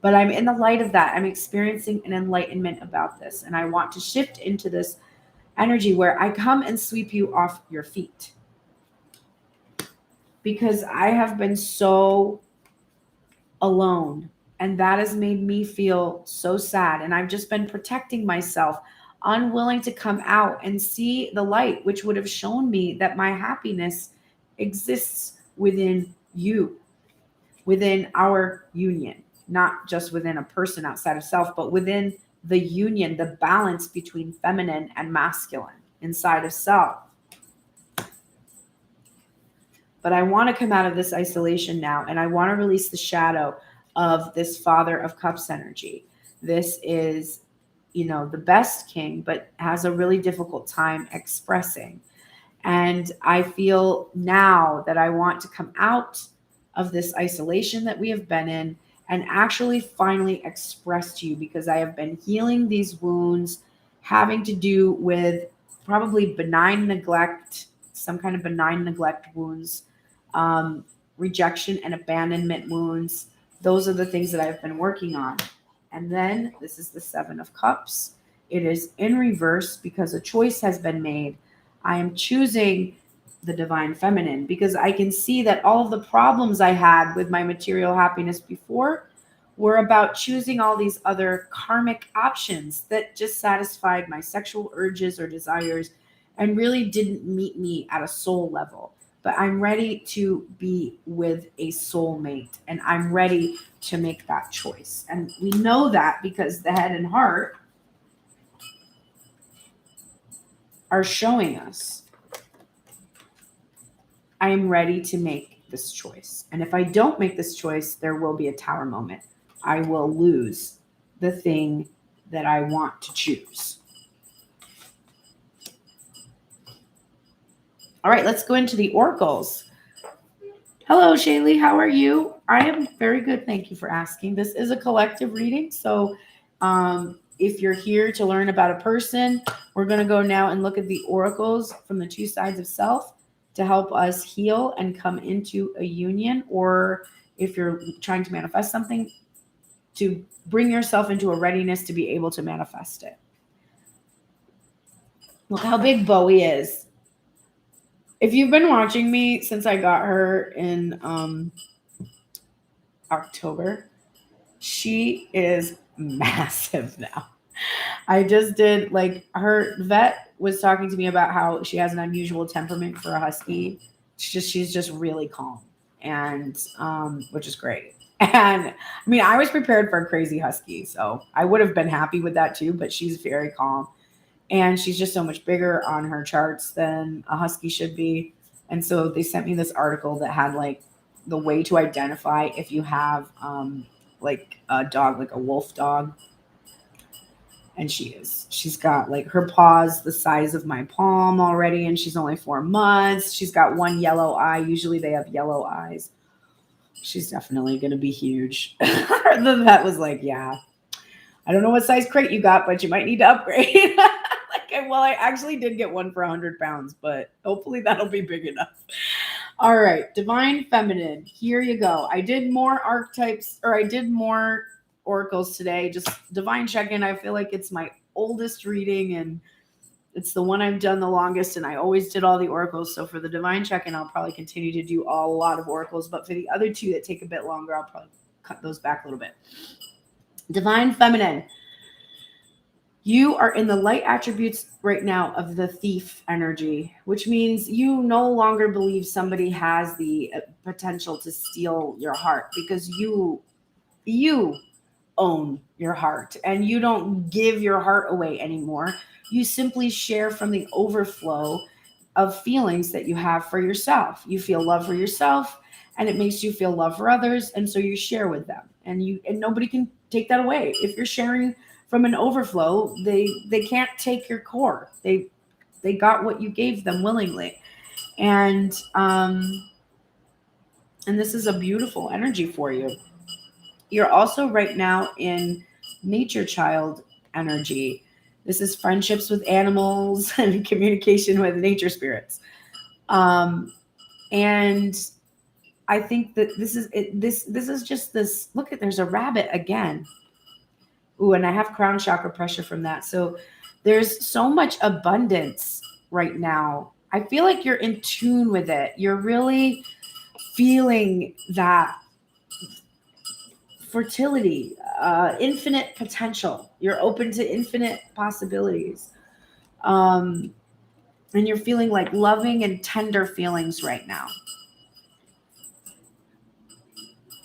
But I'm in the light of that. I'm experiencing an enlightenment about this, and I want to shift into this energy where I come and sweep you off your feet. Because I have been so alone, and that has made me feel so sad. And I've just been protecting myself, unwilling to come out and see the light, which would have shown me that my happiness exists within you, within our union, not just within a person outside of self, but within the union, the balance between feminine and masculine inside of self. But I want to come out of this isolation now, and I want to release the shadow of this Father of Cups energy. This is, the best king, but has a really difficult time expressing. And I feel now that I want to come out of this isolation that we have been in and actually finally express to you, because I have been healing these wounds having to do with probably benign neglect, some kind of benign neglect wounds, rejection and abandonment wounds. Those are the things that I've been working on. And then this is the Seven of Cups. It is in reverse because a choice has been made. I am choosing the divine feminine because I can see that all of the problems I had with my material happiness before were about choosing all these other karmic options that just satisfied my sexual urges or desires and really didn't meet me at a soul level. But I'm ready to be with a soulmate, and I'm ready to make that choice. And we know that because the head and heart are showing us I am ready to make this choice. And if I don't make this choice, there will be a tower moment. I will lose the thing that I want to choose. All right, let's go into the oracles. Hello, Shaylee. How are you? I am very good. Thank you for asking. This is a collective reading. So if you're here to learn about a person, we're going to go now and look at the oracles from the two sides of self to help us heal and come into a union, or if you're trying to manifest something, to bring yourself into a readiness to be able to manifest it. Look how big Bowie is. If you've been watching me since I got her in October, she is massive now. I just did, her vet was talking to me about how she has an unusual temperament for a husky. She's just really calm, and which is great. And I mean, I was prepared for a crazy husky, so I would have been happy with that too, but she's very calm. And she's just so much bigger on her charts than a husky should be. And so they sent me this article that had the way to identify if you have a dog, like a wolf dog. And she's got her paws the size of my palm already, and she's only 4 months. She's got one yellow eye. Usually they have yellow eyes. She's definitely going to be huge. That was yeah, I don't know what size crate you got, but you might need to upgrade. Well, I actually did get one for 100 pounds, but hopefully that'll be big enough. All right, divine feminine. Here you go. I did more archetypes, or I did more oracles today. Just divine check-in. I feel like it's my oldest reading, and it's the one I've done the longest, and I always did all the oracles. So for the divine check-in, I'll probably continue to do a lot of oracles, but for the other two that take a bit longer, I'll probably cut those back a little bit. Divine feminine. You are in the light attributes right now of the thief energy, which means you no longer believe somebody has the potential to steal your heart, because you own your heart, and you don't give your heart away anymore. You simply share from the overflow of feelings that you have for yourself. You feel love for yourself, and it makes you feel love for others, and so you share with them, and nobody can take that away. If you're sharing from an overflow, they can't take your core. They got what you gave them willingly. And this is a beautiful energy for you. You're also right now in nature child energy. This is friendships with animals and communication with nature spirits. And I think that this is just this. Look at, there's a rabbit again. Ooh, and I have crown chakra pressure from that. So there's so much abundance right now. I feel like you're in tune with it. You're really feeling that fertility, infinite potential. You're open to infinite possibilities. And you're feeling like loving and tender feelings right now.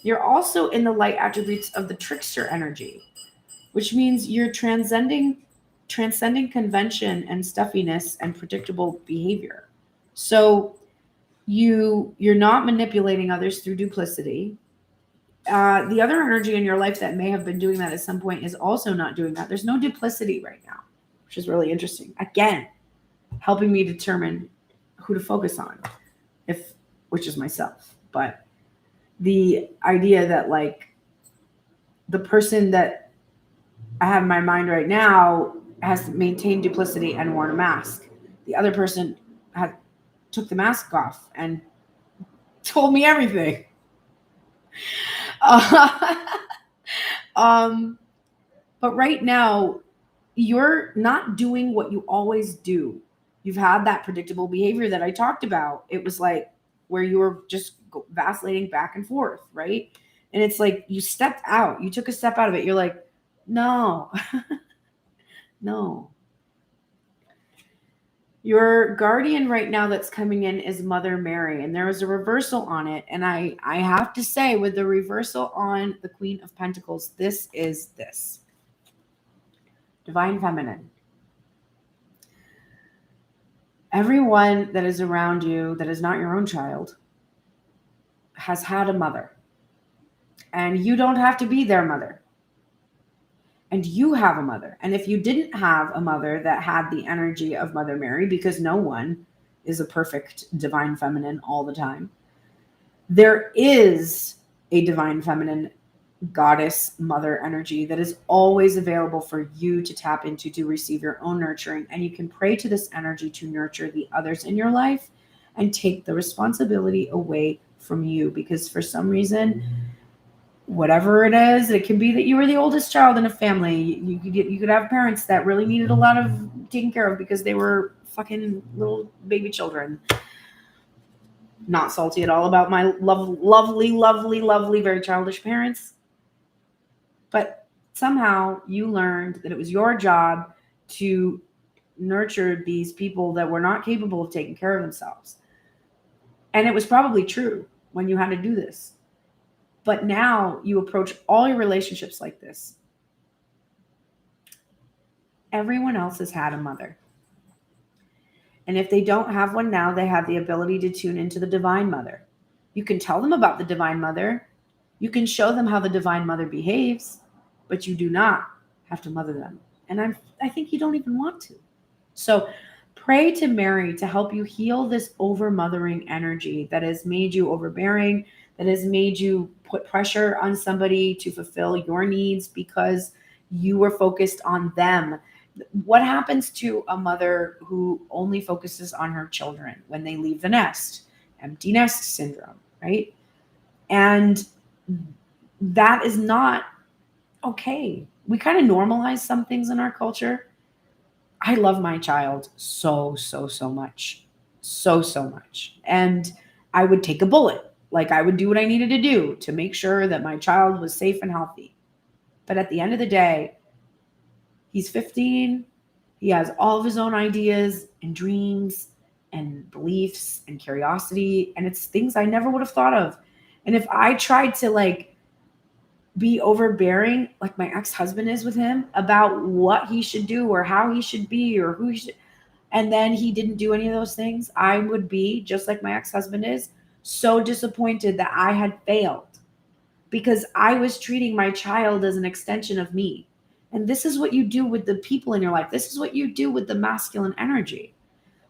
You're also in the light attributes of the trickster energy, which means you're transcending convention and stuffiness and predictable behavior. So you're not manipulating others through duplicity. The other energy in your life that may have been doing that at some point is also not doing that. There's no duplicity right now, which is really interesting. Again, helping me determine who to focus on, which is myself. But the idea that like the person that I have in my mind right now has maintained duplicity and worn a mask. The other person took the mask off and told me everything. But right now, you're not doing what you always do. You've had that predictable behavior that I talked about. It was like where you were just vacillating back and forth, right? And it's like you stepped out. You took a step out of it. You're like, no, no. Your guardian right now that's coming in is Mother Mary, and there is a reversal on it. And I have to say, with the reversal on the Queen of Pentacles, this is this. Divine Feminine. Everyone that is around you that is not your own child has had a mother. And you don't have to be their mother. And you have a mother. And if you didn't have a mother that had the energy of Mother Mary, because no one is a perfect divine feminine all the time, there is a divine feminine goddess mother energy that is always available for you to tap into to receive your own nurturing. And you can pray to this energy to nurture the others in your life and take the responsibility away from you. Because for some reason, whatever it is, it can be that you were the oldest child in a family. You could have parents that really needed a lot of taking care of because they were fucking little baby children. Not salty at all about my lovely, very childish parents. But somehow you learned that it was your job to nurture these people that were not capable of taking care of themselves. And it was probably true when you had to do this. But now you approach all your relationships like this. Everyone else has had a mother. And if they don't have one now, they have the ability to tune into the Divine Mother. You can tell them about the Divine Mother. You can show them how the Divine Mother behaves, but you do not have to mother them. And I think you don't even want to. So pray to Mary to help you heal this over-mothering energy that has made you overbearing, that has made you put pressure on somebody to fulfill your needs because you were focused on them. What happens to a mother who only focuses on her children when they leave the nest? Empty nest syndrome, right? And that is not okay. We kind of normalize some things in our culture. I love my child so much. So much. And I would take a bullet. Like I would do what I needed to do to make sure that my child was safe and healthy. But at the end of the day, he's 15. He has all of his own ideas and dreams and beliefs and curiosity. And it's things I never would have thought of. And if I tried to like be overbearing, like my ex-husband is with him, about what he should do or how he should be or who he should, and then he didn't do any of those things, I would be, just like my ex-husband is, so disappointed that I had failed because I was treating my child as an extension of me. And this is what you do with the people in your life. This is what you do with the masculine energy.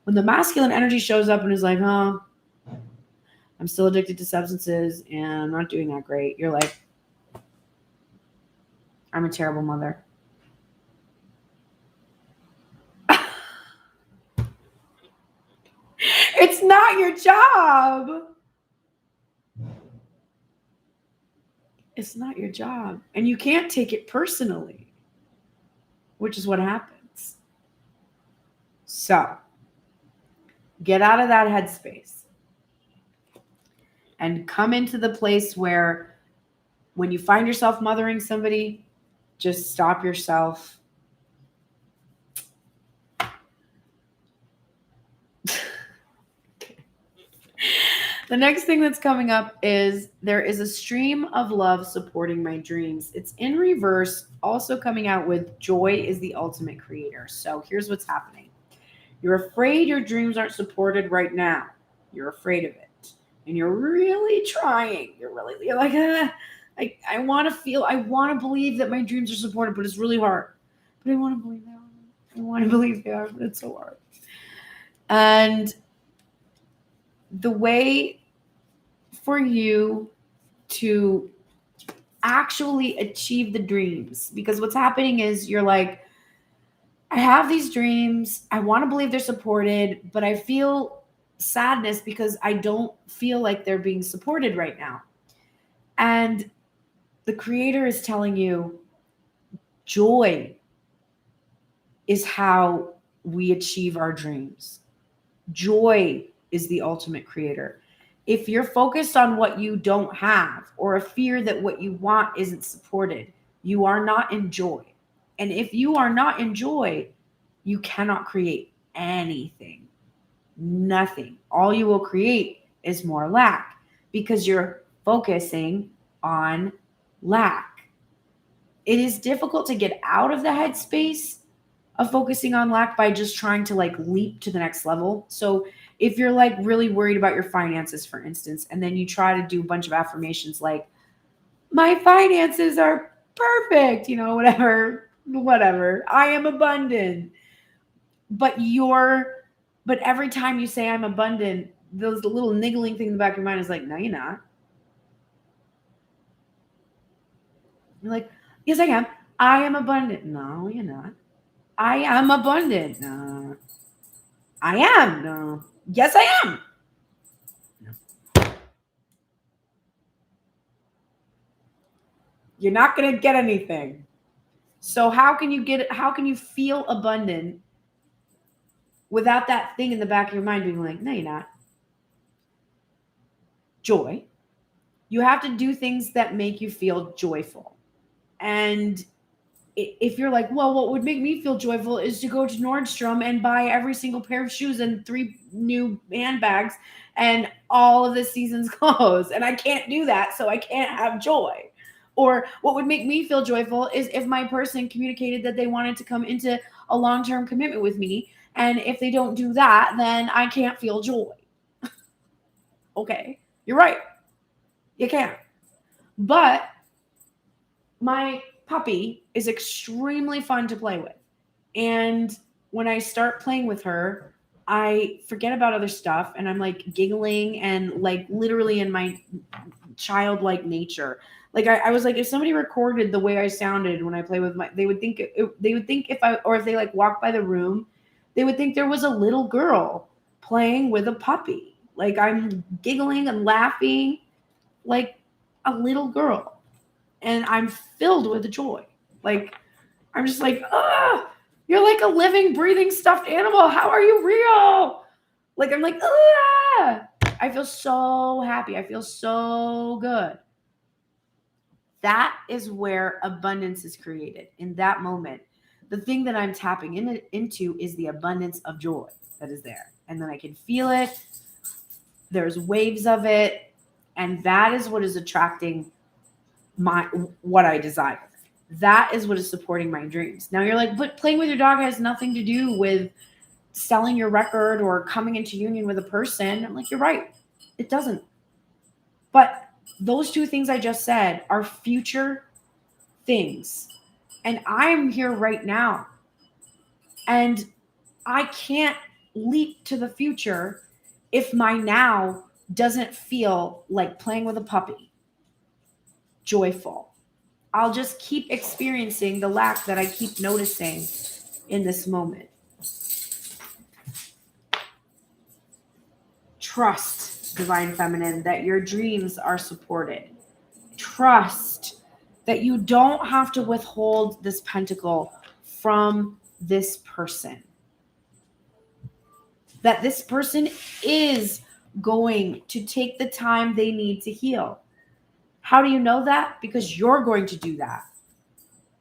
When the masculine energy shows up and is like, oh, I'm still addicted to substances and I'm not doing that great. You're like, I'm a terrible mother. It's not your job. It's not your job. And you can't take it personally, which is what happens. So get out of that headspace and come into the place where when you find yourself mothering somebody, just stop yourself. The next thing that's coming up is there is a stream of love supporting my dreams. It's in reverse, also coming out with joy is the ultimate creator. So here's what's happening. You're afraid your dreams aren't supported right now. You're afraid of it. And you're really trying. You're like, I want to believe that my dreams are supported, but it's really hard. But I want to believe they are. I want to believe they are, but it's so hard. And the way for you to actually achieve the dreams, because what's happening is you're like, I have these dreams. I want to believe they're supported, but I feel sadness because I don't feel like they're being supported right now. And the creator is telling you joy is how we achieve our dreams. Joy is the ultimate creator. If you're focused on what you don't have or a fear that what you want isn't supported, you are not in joy. And if you are not in joy, you cannot create anything. Nothing. All you will create is more lack because you're focusing on lack. It is difficult to get out of the headspace of focusing on lack by just trying to like leap to the next level. So if you're like really worried about your finances, for instance, and then you try to do a bunch of affirmations like, my finances are perfect, whatever, I am abundant. But every time you say I'm abundant, those little niggling thing in the back of your mind is like, no, you're not. You're like, yes, I am. I am abundant. No, you're not. I am abundant. No. I am. No. Yes, I am. No. You're not going to get anything. So how can you feel abundant without that thing in the back of your mind being like, no, you're not? Joy. You have to do things that make you feel joyful. And if you're like, well, what would make me feel joyful is to go to Nordstrom and buy every single pair of shoes and 3 new handbags and all of this season's clothes. And I can't do that, so I can't have joy. Or what would make me feel joyful is if my person communicated that they wanted to come into a long-term commitment with me. And if they don't do that, then I can't feel joy. Okay, you're right. You can't. But my puppy is extremely fun to play with. And when I start playing with her, I forget about other stuff and I'm like giggling and like literally in my childlike nature. Like I was like, if somebody recorded the way I sounded when I play with they would think if they like walked by the room, they would think there was a little girl playing with a puppy. Like I'm giggling and laughing like a little girl. And I'm filled with joy. Like, I'm just like, you're like a living, breathing, stuffed animal. How are you real? Like, I'm like, I feel so happy. I feel so good. That is where abundance is created in that moment. The thing that I'm tapping into is the abundance of joy that is there. And then I can feel it. There's waves of it. And that is what is attracting what I desire. That is what is supporting my dreams. Now you're like, but playing with your dog has nothing to do with selling your record or coming into union with a person. I'm like, you're right. It doesn't. But those two things I just said are future things. And I'm here right now. And I can't leap to the future if my now doesn't feel like playing with a puppy, joyful. I'll just keep experiencing the lack that I keep noticing in this moment. Trust, Divine Feminine, that your dreams are supported. Trust that you don't have to withhold this pentacle from this person. That this person is going to take the time they need to heal. How do you know that? Because you're going to do that.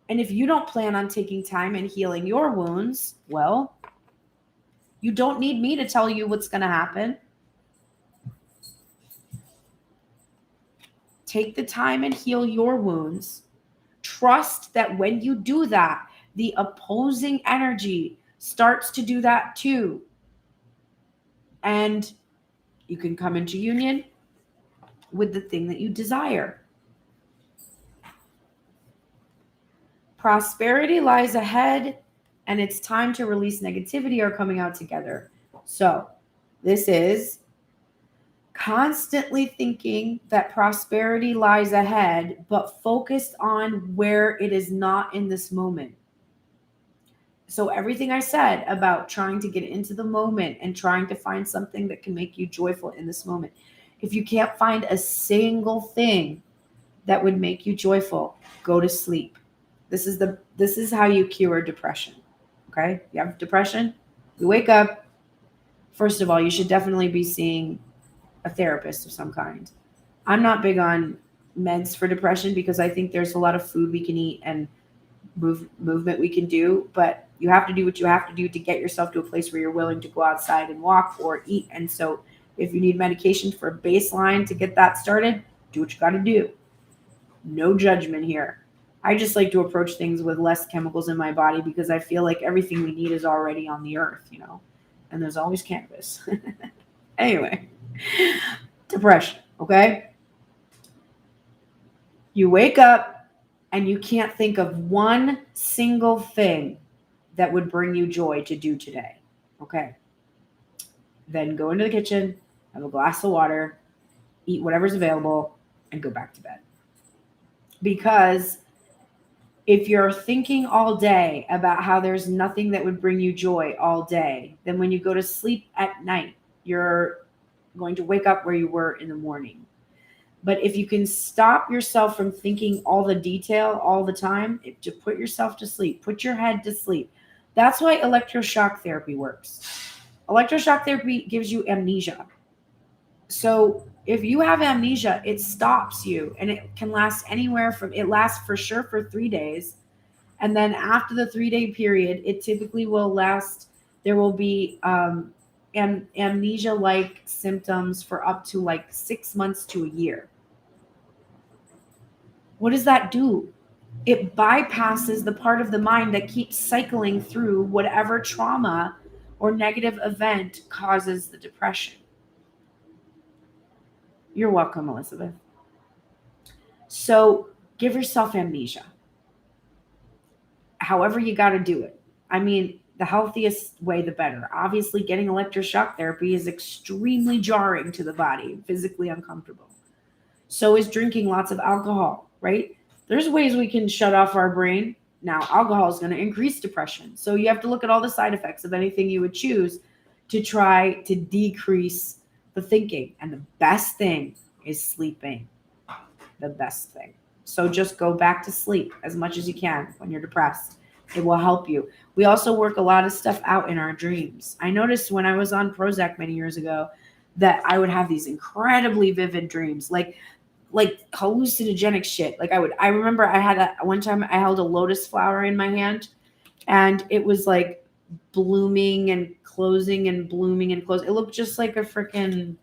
And if you don't plan on taking time and healing your wounds, well, you don't need me to tell you what's going to happen. Take the time and heal your wounds. Trust that when you do that, the opposing energy starts to do that too. And you can come into union with the thing that you desire. Prosperity lies ahead, and it's time to release negativity or coming out together. So this is constantly thinking that prosperity lies ahead, but focused on where it is not in this moment. So everything I said about trying to get into the moment and trying to find something that can make you joyful in this moment. If you can't find a single thing that would make you joyful, go to sleep. This is how you cure depression. Okay? You have depression, you wake up. First of all, you should definitely be seeing a therapist of some kind. I'm not big on meds for depression because I think there's a lot of food we can eat and movement we can do, but you have to do what you have to do to get yourself to a place where you're willing to go outside and walk or eat. And so if you need medication for a baseline to get that started, do what you got to do. No judgment here. I just like to approach things with less chemicals in my body because I feel like everything we need is already on the earth, you know, and there's always cannabis. Anyway, depression, okay? You wake up and you can't think of one single thing that would bring you joy to do today, okay? Then go into the kitchen, have a glass of water, eat whatever's available, and go back to bed. Because if you're thinking all day about how there's nothing that would bring you joy all day, then when you go to sleep at night, you're going to wake up where you were in the morning. But if you can stop yourself from thinking all the detail all the time, to put yourself to sleep, put your head to sleep. That's why electroshock therapy works. Electroshock therapy gives you amnesia. So if you have amnesia, it stops you, and it can last anywhere from, it lasts for sure for 3 days. And then after the 3-day period, it typically will last, there will be amnesia-like symptoms for up to like 6 months to a year. What does that do? It bypasses the part of the mind that keeps cycling through whatever trauma or negative event causes the depression. You're welcome, Elizabeth. So give yourself amnesia. However you got to do it. I mean, the healthiest way, the better. Obviously, getting electroshock therapy is extremely jarring to the body, physically uncomfortable. So is drinking lots of alcohol, right? There's ways we can shut off our brain. Now, alcohol is going to increase depression. So you have to look at all the side effects of anything you would choose to try to decrease the thinking. And the best thing is sleeping. The best thing. So just go back to sleep as much as you can when you're depressed. It will help you. We also work a lot of stuff out in our dreams. I noticed when I was on Prozac many years ago that I would have these incredibly vivid dreams, like hallucinogenic shit. Like I remember I had one time I held a lotus flower in my hand, and it was like blooming and closing and blooming and closing. It looked just like a freaking,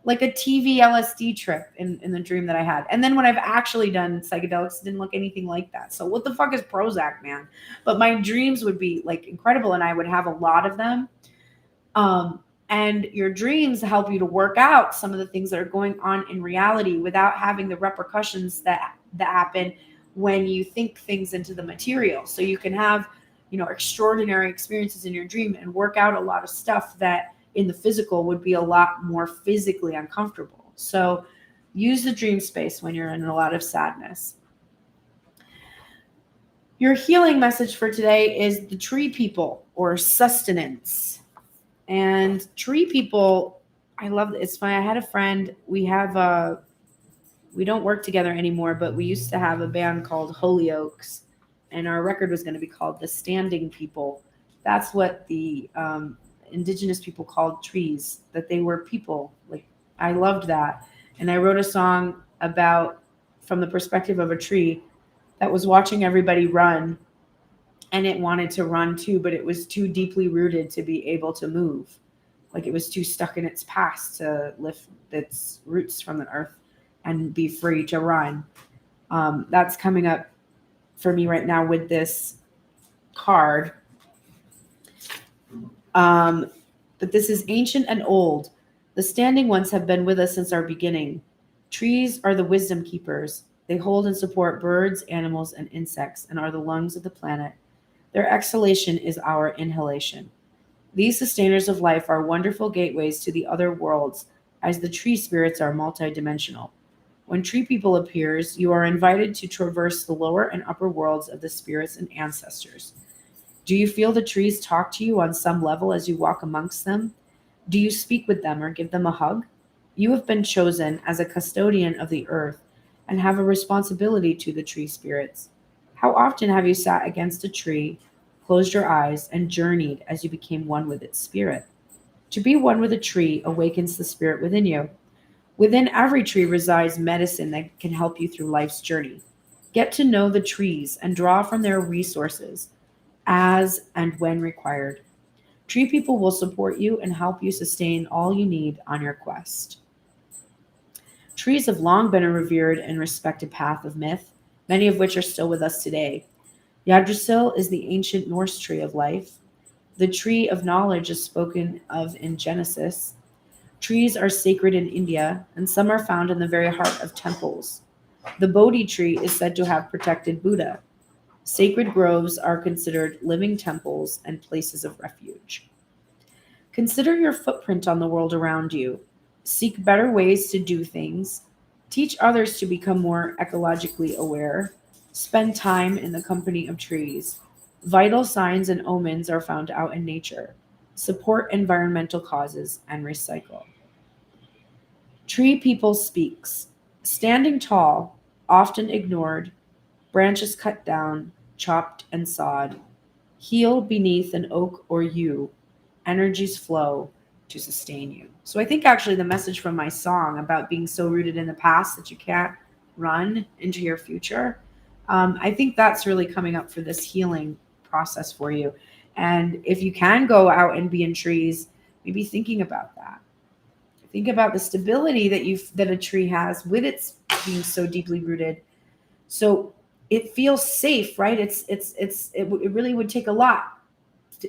like a TV LSD trip in the dream that I had. And then when I've actually done psychedelics, it didn't look anything like that. So what the fuck is Prozac, man? But my dreams would be like incredible, and I would have a lot of them. And your dreams help you to work out some of the things that are going on in reality without having the repercussions that happen when you think things into the material. So you can have, extraordinary experiences in your dream and work out a lot of stuff that in the physical would be a lot more physically uncomfortable. So use the dream space when you're in a lot of sadness. Your healing message for today is the tree people, or sustenance. And tree people, I love it. It's funny. I had a friend, we don't work together anymore, but we used to have a band called Hollyoaks, and our record was going to be called The Standing People. That's what the indigenous people called trees, that they were people. Like, I loved that. And I wrote a song about, from the perspective of a tree that was watching everybody run, and it wanted to run too, but it was too deeply rooted to be able to move. Like, it was too stuck in its past to lift its roots from the earth and be free to run. That's coming up for me right now with this card. But this is ancient and old. The standing ones have been with us since our beginning. Trees are the wisdom keepers. They hold and support birds, animals, and insects, and are the lungs of the planet. Their exhalation is our inhalation. These sustainers of life are wonderful gateways to the other worlds, as the tree spirits are multidimensional. When tree people appears, you are invited to traverse the lower and upper worlds of the spirits and ancestors. Do you feel the trees talk to you on some level as you walk amongst them? Do you speak with them or give them a hug? You have been chosen as a custodian of the earth and have a responsibility to the tree spirits. How often have you sat against a tree, closed your eyes, and journeyed as you became one with its spirit? To be one with a tree awakens the spirit within you. Within every tree resides medicine that can help you through life's journey. Get to know the trees and draw from their resources as and when required. Tree people will support you and help you sustain all you need on your quest. Trees have long been a revered and respected path of myth, many of which are still with us today. Yggdrasil is the ancient Norse tree of life. The tree of knowledge is spoken of in Genesis. Trees are sacred in India, and some are found in the very heart of temples. The Bodhi tree is said to have protected Buddha. Sacred groves are considered living temples and places of refuge. Consider your footprint on the world around you. Seek better ways to do things. Teach others to become more ecologically aware. Spend time in the company of trees. Vital signs and omens are found out in nature. Support environmental causes and recycle. Tree people speaks. Standing tall, often ignored, branches cut down, chopped and sawed. Heal beneath an oak or yew. Energies flow to sustain you. So I think actually the message from my song about being so rooted in the past that you can't run into your future, I think that's really coming up for this healing process for you. And if you can go out and be in trees, maybe thinking about that. Think about the stability that a tree has with its being so deeply rooted. So it feels safe, right? It really would take a lot,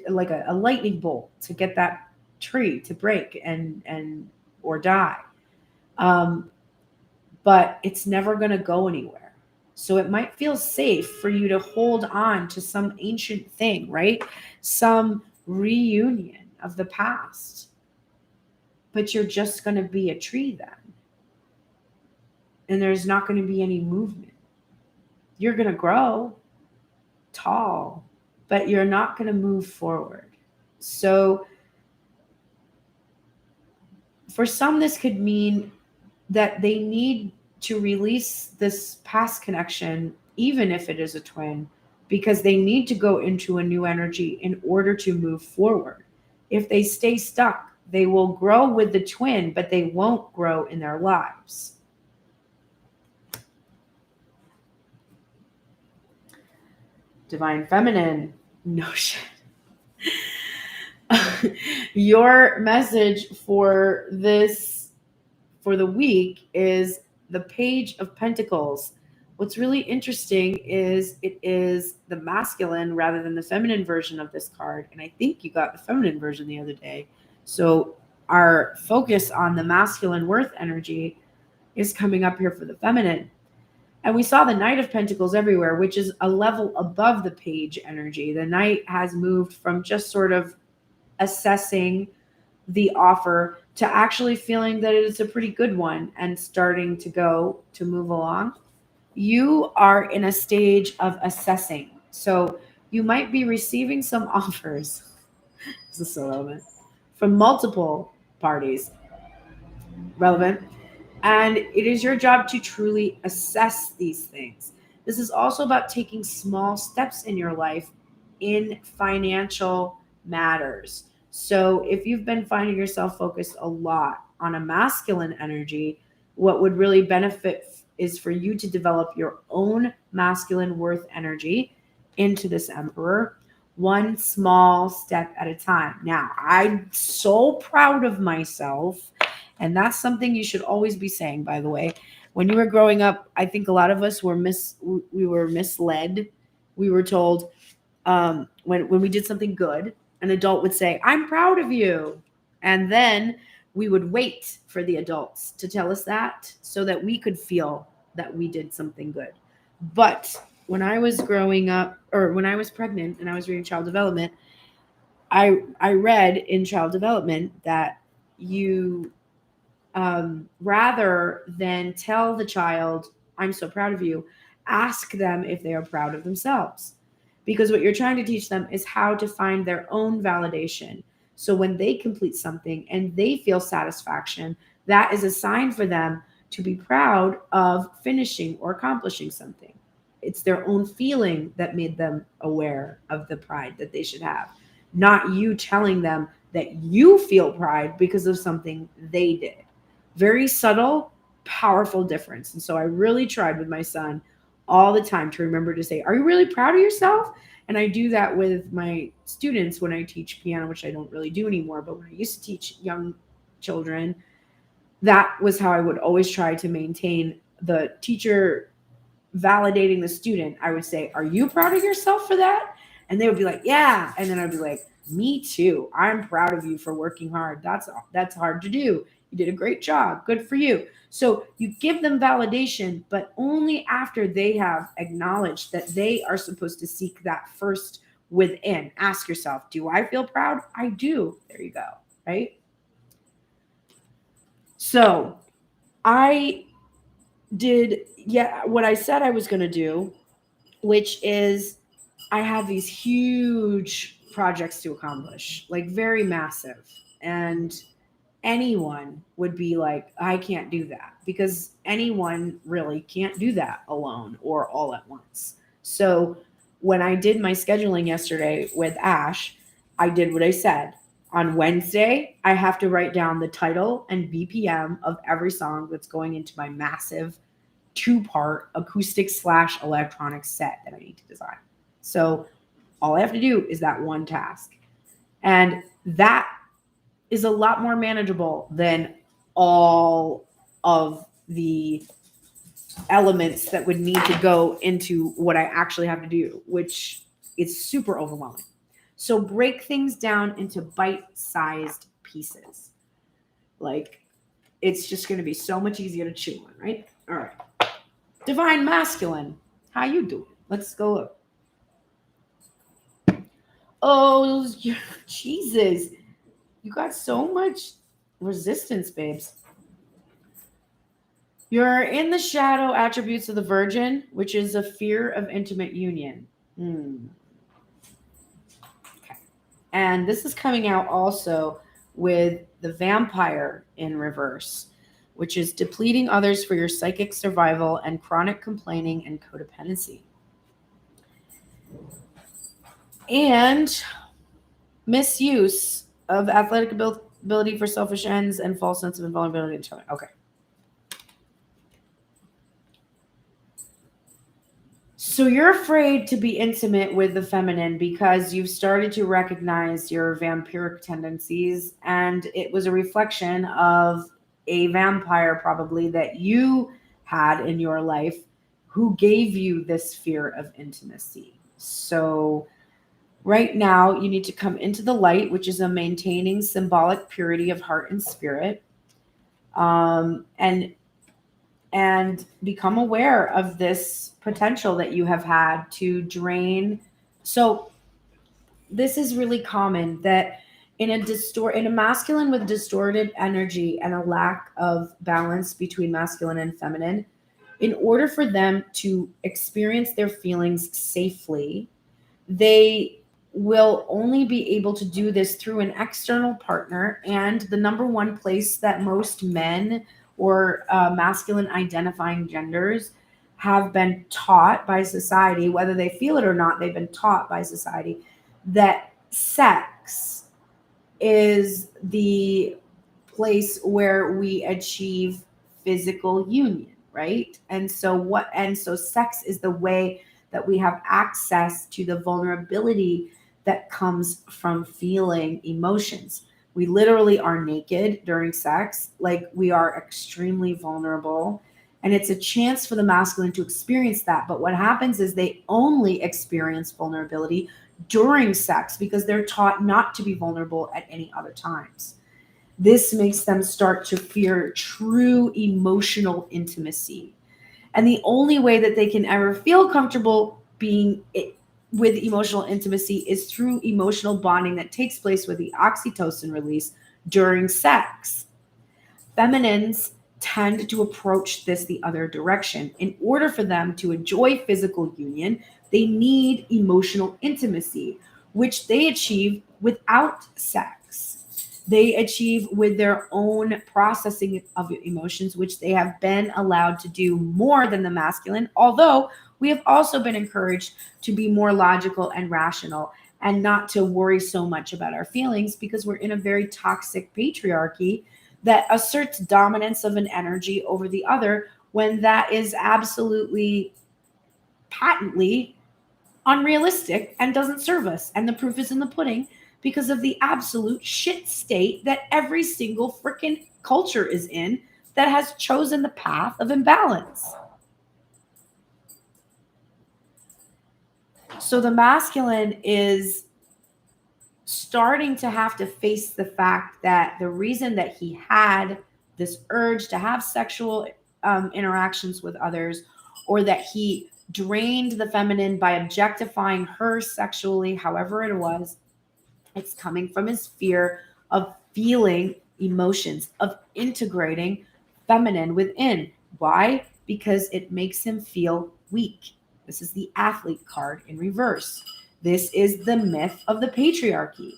like a lightning bolt, to get that tree to break and or die. But it's never going to go anywhere. So it might feel safe for you to hold on to some ancient thing, right? Some reunion of the past. But you're just going to be a tree then. And there's not going to be any movement. You're going to grow tall, but you're not going to move forward. So for some, this could mean that they need to release this past connection, even if it is a twin, because they need to go into a new energy in order to move forward. If they stay stuck, they will grow with the twin, but they won't grow in their lives. Divine Feminine, no shit. Your message for the week is the Page of Pentacles. What's really interesting is it is the masculine rather than the feminine version of this card. And I think you got the feminine version the other day. So our focus on the masculine worth energy is coming up here for the feminine. And we saw the Knight of Pentacles everywhere, which is a level above the Page energy. The Knight has moved from just sort of assessing the offer to actually feeling that it's a pretty good one and starting to move along. You are in a stage of assessing. So you might be receiving some offers. This is so relevant. From multiple parties. Relevant. And it is your job to truly assess these things. This is also about taking small steps in your life in financial matters. So if you've been finding yourself focused a lot on a masculine energy, what would really benefit is for you to develop your own masculine worth energy into this Emperor, one small step at a time. Now, I'm so proud of myself. And that's something you should always be saying, by the way. When you were growing up, I think a lot of us were misled. We were told when we did something good, an adult would say, "I'm proud of you." And then we would wait for the adults to tell us that so that we could feel that we did something good. But when I was growing up, or when I was pregnant and I was reading child development, I read in child development that you rather than tell the child, "I'm so proud of you," ask them if they are proud of themselves. Because what you're trying to teach them is how to find their own validation. So when they complete something and they feel satisfaction, that is a sign for them to be proud of finishing or accomplishing something. It's their own feeling that made them aware of the pride that they should have, not you telling them that you feel pride because of something they did. Very subtle, powerful difference. And so I really tried with my son all the time to remember to say, "Are you really proud of yourself?" And I do that with my students when I teach piano, which I don't really do anymore. But when I used to teach young children, that was how I would always try to maintain the teacher validating the student. I would say, "Are you proud of yourself for that?" And they would be like, "Yeah." And then I'd be like, "Me too. I'm proud of you for working hard. That's hard to do. You did a great job. Good for you." So you give them validation, but only after they have acknowledged that they are supposed to seek that first within. Ask yourself, do I feel proud? I do. There you go. Right? So I did what I said I was going to do, which is I have these huge projects to accomplish, like very massive. And anyone would be like, "I can't do that," because anyone really can't do that alone or all at once. So when I did my scheduling yesterday with Ash, I did what I said. On Wednesday, I have to write down the title and BPM of every song that's going into my massive 2-part acoustic / electronic set that I need to design. So all I have to do is that one task. And that is a lot more manageable than all of the elements that would need to go into what I actually have to do, which is super overwhelming. So break things down into bite-sized pieces. Like, it's just going to be so much easier to chew on, right? All right. Divine Masculine, how you doing? Let's go look. Oh, Jesus. You got so much resistance, babes. You're in the shadow attributes of the Virgin, which is a fear of intimate union. Okay. And this is coming out also with the Vampire in reverse, which is depleting others for your psychic survival and chronic complaining and codependency. And misuse of athletic ability for selfish ends and false sense of invulnerability. Okay. So you're afraid to be intimate with the feminine because you've started to recognize your vampiric tendencies, and it was a reflection of a vampire probably that you had in your life who gave you this fear of intimacy. So right now you need to come into the light, which is a maintaining symbolic purity of heart and spirit. And and become aware of this potential that you have had to drain. So this is really common that in a masculine with distorted energy and a lack of balance between masculine and feminine, in order for them to experience their feelings safely, they will only be able to do this through an external partner. And the number one place that most men or masculine identifying genders have been taught by society, whether they feel it or not, they've been taught by society that sex is the place where we achieve physical union, right? And so sex is the way that we have access to the vulnerability that comes from feeling emotions. We literally are naked during sex, like we are extremely vulnerable. And it's a chance for the masculine to experience that. But what happens is they only experience vulnerability during sex because they're taught not to be vulnerable at any other times. This makes them start to fear true emotional intimacy. And the only way that they can ever feel comfortable being with emotional intimacy is through emotional bonding that takes place with the oxytocin release during sex. Feminines tend to approach this the other direction. In order for them to enjoy physical union, they need emotional intimacy, which they achieve without sex. They achieve with their own processing of emotions, which they have been allowed to do more than the masculine, although we have also been encouraged to be more logical and rational and not to worry so much about our feelings because we're in a very toxic patriarchy that asserts dominance of an energy over the other when that is absolutely patently unrealistic and doesn't serve us. And the proof is in the pudding because of the absolute shit state that every single freaking culture is in that has chosen the path of imbalance. So the masculine is starting to have to face the fact that the reason that he had this urge to have sexual interactions with others, or that he drained the feminine by objectifying her sexually, however it was, it's coming from his fear of feeling emotions, of integrating feminine within. Why? Because it makes him feel weak. This is the athlete card in reverse. This is the myth of the patriarchy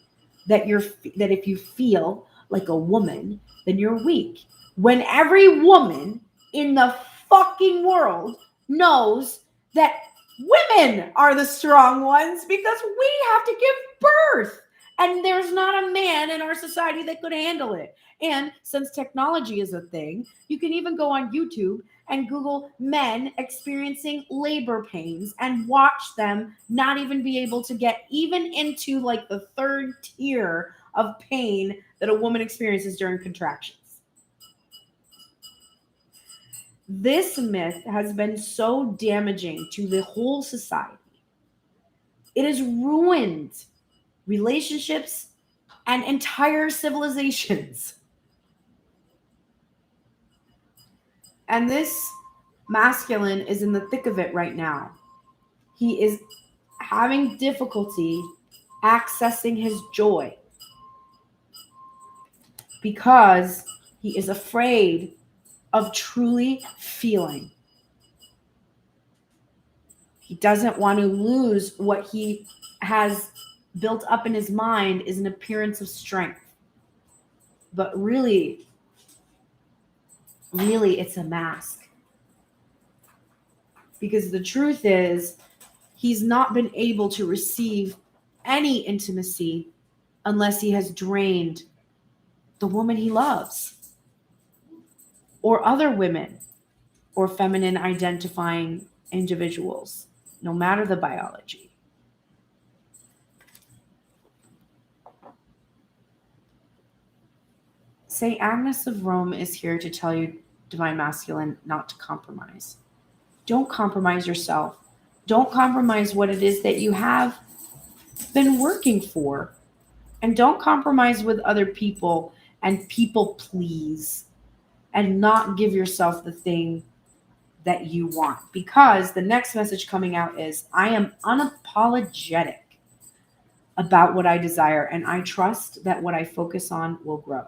that if you feel like a woman, then you're weak. When every woman in the fucking world knows that women are the strong ones because we have to give birth. And there's not a man in our society that could handle it. And since technology is a thing, you can even go on YouTube and Google men experiencing labor pains and watch them not even be able to get even into like the third tier of pain that a woman experiences during contractions. This myth has been so damaging to the whole society. It has ruined relationships and entire civilizations. And this masculine is in the thick of it right now. He is having difficulty accessing his joy because he is afraid of truly feeling. He doesn't want to lose what he has built up in his mind is an appearance of strength. But really, it's a mask. Because the truth is, he's not been able to receive any intimacy unless he has drained the woman he loves, or other women, or feminine identifying individuals, no matter the biology. St. Agnes of Rome is here to tell you, Divine Masculine, not to compromise. Don't compromise yourself. Don't compromise what it is that you have been working for. And don't compromise with other people and people please and not give yourself the thing that you want. Because the next message coming out is, I am unapologetic about what I desire, and I trust that what I focus on will grow.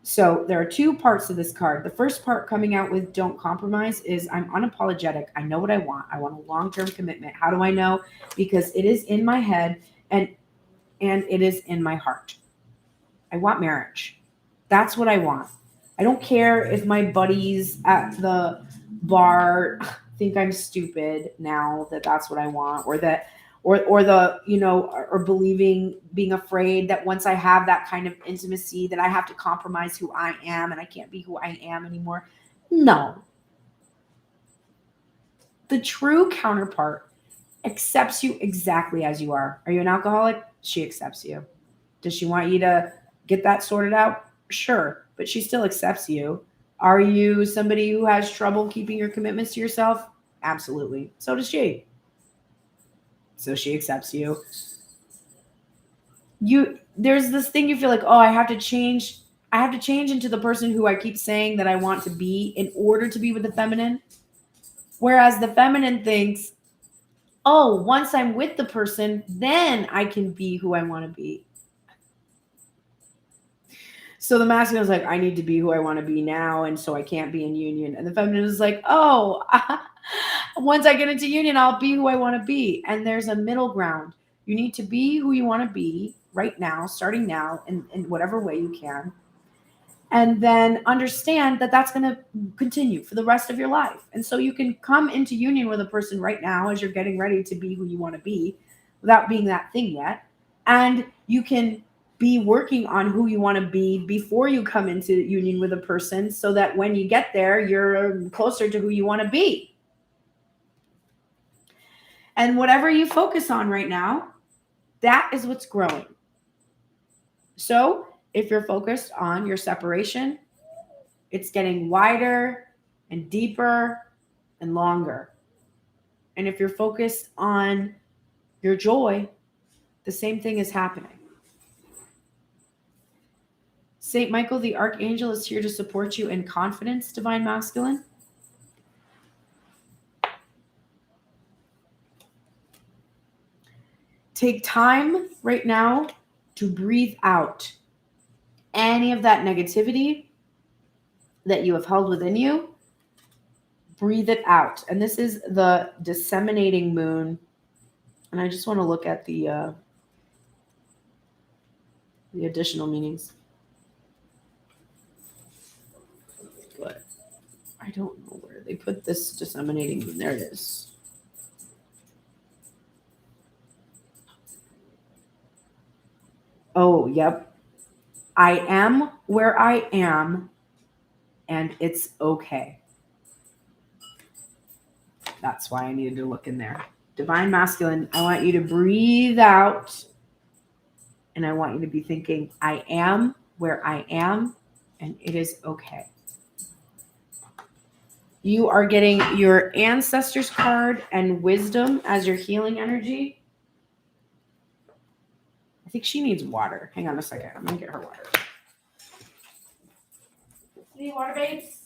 So there are two parts to this card. The first part coming out with don't compromise is, I'm unapologetic. I know what I want. I want a long-term commitment. How do I know? Because it is in my head and it is in my heart. I want marriage. That's what I want. I don't care if my buddies at the bar think I'm stupid now that that's what I want, or that or the, you know, or being afraid that once I have that kind of intimacy that I have to compromise who I am and I can't be who I am anymore. No. The true counterpart accepts you exactly as you are. Are you an alcoholic? She accepts you. Does she want you to get that sorted out? Sure, but she still accepts you. Are you somebody who has trouble keeping your commitments to yourself? Absolutely. So does she. So she accepts you. There's this thing you feel like, oh, I have to change into the person who I keep saying that I want to be in order to be with the feminine. Whereas the feminine thinks, oh, once I'm with the person, then I can be who I want to be. So the masculine is like, I need to be who I want to be now, and so I can't be in union. And the feminine is like, oh, once I get into union, I'll be who I want to be. And there's a middle ground. You need to be who you want to be right now, starting now, in whatever way you can. And then understand that that's going to continue for the rest of your life. And so you can come into union with a person right now as you're getting ready to be who you want to be without being that thing yet. And you can be working on who you want to be before you come into union with a person, so that when you get there, you're closer to who you want to be. And whatever you focus on right now, that is what's growing. So if you're focused on your separation, it's getting wider and deeper and longer. And if you're focused on your joy, the same thing is happening. Saint Michael the Archangel is here to support you in confidence, Divine Masculine. Take time right now to breathe out any of that negativity that you have held within you. Breathe it out. And this is the disseminating moon. And I just want to look at the additional meanings. But I don't know where they put this disseminating moon. There it is. Oh, yep. I am where I am, and it's okay. That's why I needed to look in there. Divine Masculine, I want you to breathe out, and I want you to be thinking, I am where I am, and it is okay. You are getting your Ancestors card and Wisdom as your healing energy. I think she needs water. Hang on a second. I'm going to get her water. Need water, babes?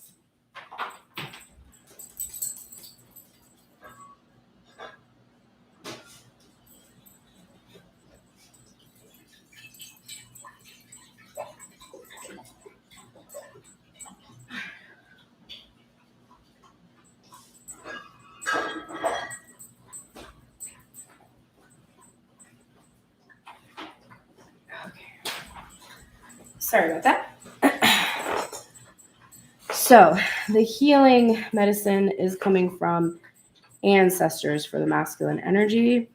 Sorry about that. So the healing medicine is coming from Ancestors for the masculine energy.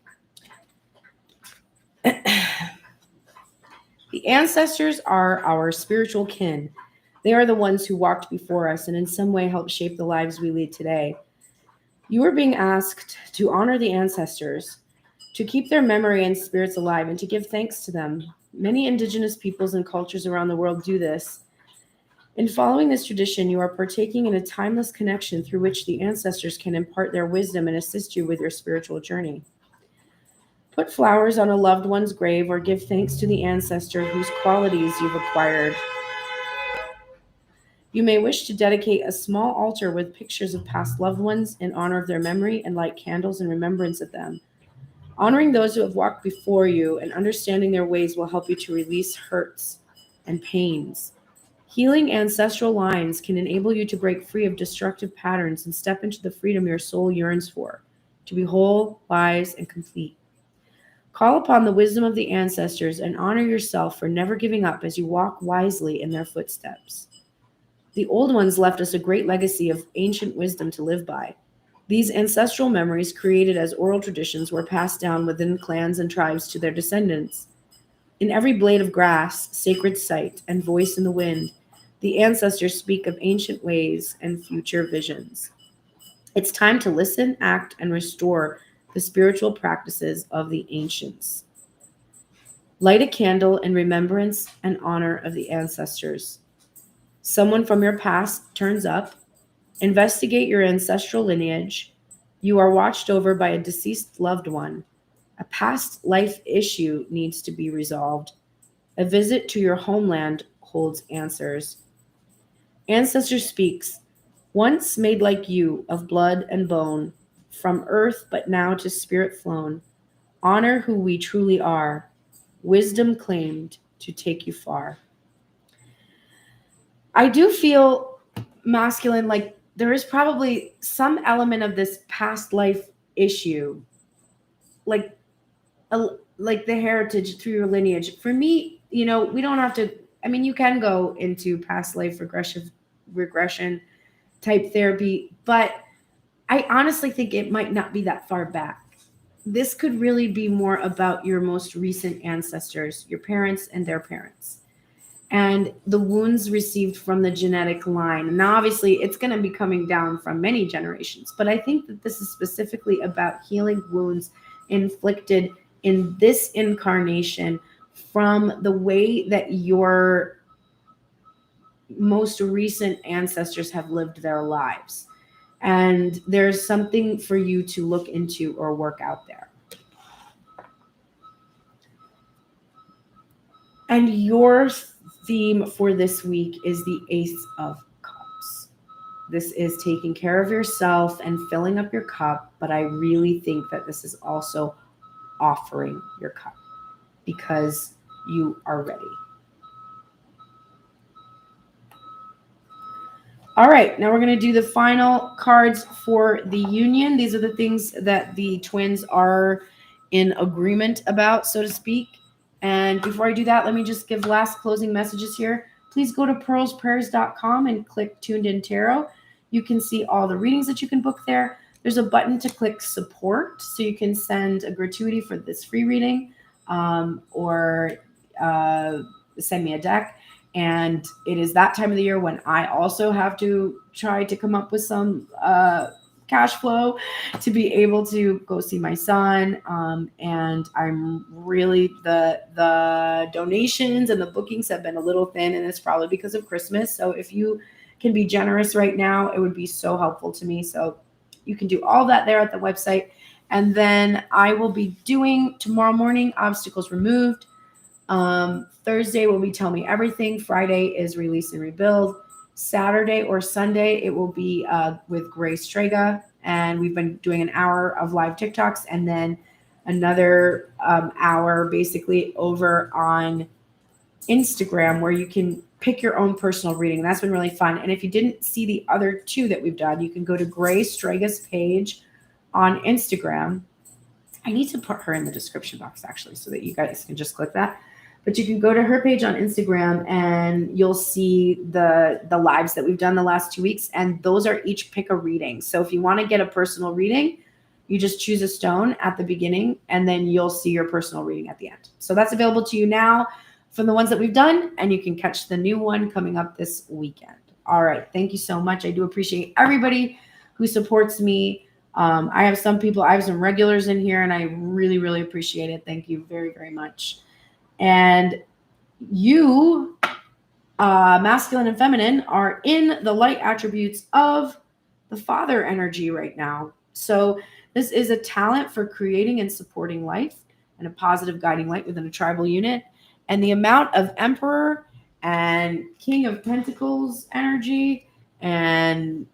The ancestors are our spiritual kin. They are the ones who walked before us and in some way helped shape the lives we lead today. You are being asked to honor the ancestors, to keep their memory and spirits alive, and to give thanks to them. Many indigenous peoples and cultures around the world do this. In following this tradition, you are partaking in a timeless connection through which the ancestors can impart their wisdom and assist you with your spiritual journey. Put flowers on a loved one's grave or give thanks to the ancestor whose qualities you've acquired. You may wish to dedicate a small altar with pictures of past loved ones in honor of their memory and light candles in remembrance of them. Honoring those who have walked before you and understanding their ways will help you to release hurts and pains. Healing ancestral lines can enable you to break free of destructive patterns and step into the freedom your soul yearns for, to be whole, wise, and complete. Call upon the wisdom of the ancestors and honor yourself for never giving up as you walk wisely in their footsteps. The old ones left us a great legacy of ancient wisdom to live by. These ancestral memories, created as oral traditions, were passed down within clans and tribes to their descendants. In every blade of grass, sacred site, and voice in the wind, the ancestors speak of ancient ways and future visions. It's time to listen, act, and restore the spiritual practices of the ancients. Light a candle in remembrance and honor of the ancestors. Someone from your past turns up. Investigate your ancestral lineage. You are watched over by a deceased loved one. A past life issue needs to be resolved. A visit to your homeland holds answers. Ancestor speaks. Once made like you, of blood and bone, from earth but now to spirit flown. Honor who we truly are. Wisdom claimed to take you far. I do feel, masculine, like there is probably some element of this past life issue, like like the heritage through your lineage. For me, we don't have to. I mean, you can go into past life regression type therapy, but I honestly think it might not be that far back. This could really be more about your most recent ancestors, your parents and their parents, and the wounds received from the genetic line. Now, obviously, it's going to be coming down from many generations, but I think that this is specifically about healing wounds inflicted in this incarnation from the way that your most recent ancestors have lived their lives. And there's something for you to look into or work out there. And your theme for this week is the Ace of Cups. This is taking care of yourself and filling up your cup, but I really think that this is also offering your cup because you are ready. All right, now we're going to do the final cards for the union. These are the things that the twins are in agreement about, so to speak. And before I do that, let me just give last closing messages here. Please go to pearlsprayers.com and click Tuned In Tarot. You can see all the readings that you can book there. There's a button to click support, so you can send a gratuity for this free reading or send me a deck. And it is that time of the year when I also have to try to come up with some cash flow to be able to go see my son. And I'm really, the donations and the bookings have been a little thin, and it's probably because of Christmas. So if you can be generous right now, it would be so helpful to me. So you can do all that there at the website. And then I will be doing tomorrow morning, Obstacles Removed. Thursday will be Tell Me Everything. Friday is Release and Rebuild. Saturday or Sunday, it will be with Grace Strega. And we've been doing an hour of live TikToks and then another hour basically over on Instagram where you can pick your own personal reading. That's been really fun. And if you didn't see the other two that we've done, you can go to Grace Strega's page on Instagram. I need to put her in the description box actually so that you guys can just click that. But you can go to her page on Instagram and you'll see the lives that we've done the last 2 weeks. And those are each pick a reading. So if you want to get a personal reading, you just choose a stone at the beginning and then you'll see your personal reading at the end. So that's available to you now from the ones that we've done. And you can catch the new one coming up this weekend. All right. Thank you so much. I do appreciate everybody who supports me. I have some regulars in here and I really, really appreciate it. Thank you very, very much. And you, masculine and feminine, are in the light attributes of the father energy right now. So this is a talent for creating and supporting life and a positive guiding light within a tribal unit. And the amount of emperor and King of Pentacles energy, and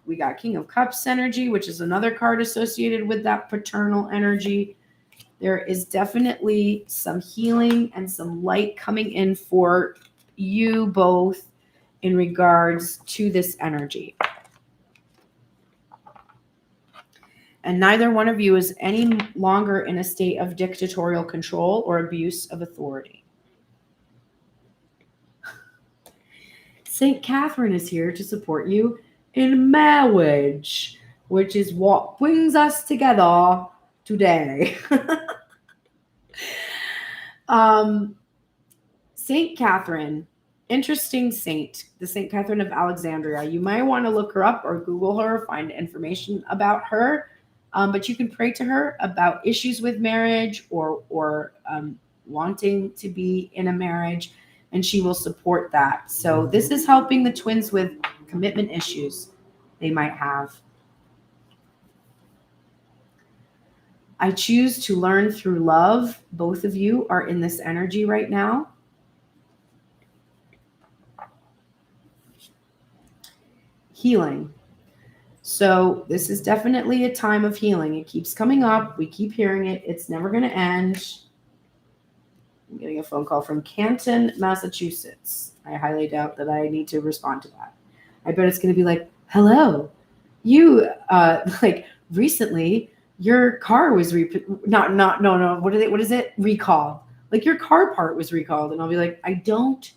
we got King of Cups energy, which is another card associated with that paternal energy. There is definitely some healing and some light coming in for you both in regards to this energy. And neither one of you is any longer in a state of dictatorial control or abuse of authority. St. Catherine is here to support you in marriage, which is what brings us together today. St. Catherine, interesting saint, the St. Catherine of Alexandria. You might want to look her up or Google her, find information about her. But you can pray to her about issues with marriage or wanting to be in a marriage, and she will support that. So this is helping the twins with commitment issues they might have. I choose to learn through love. Both of you are in this energy right now. Healing. So this is definitely a time of healing. It keeps coming up. We keep hearing it. It's never going to end. I'm getting a phone call from Canton, Massachusetts. I highly doubt that I need to respond to that. I bet it's going to be like, hello, you, like recently your car was what is it? Recalled. Like your car part was recalled. And I'll be like, I don't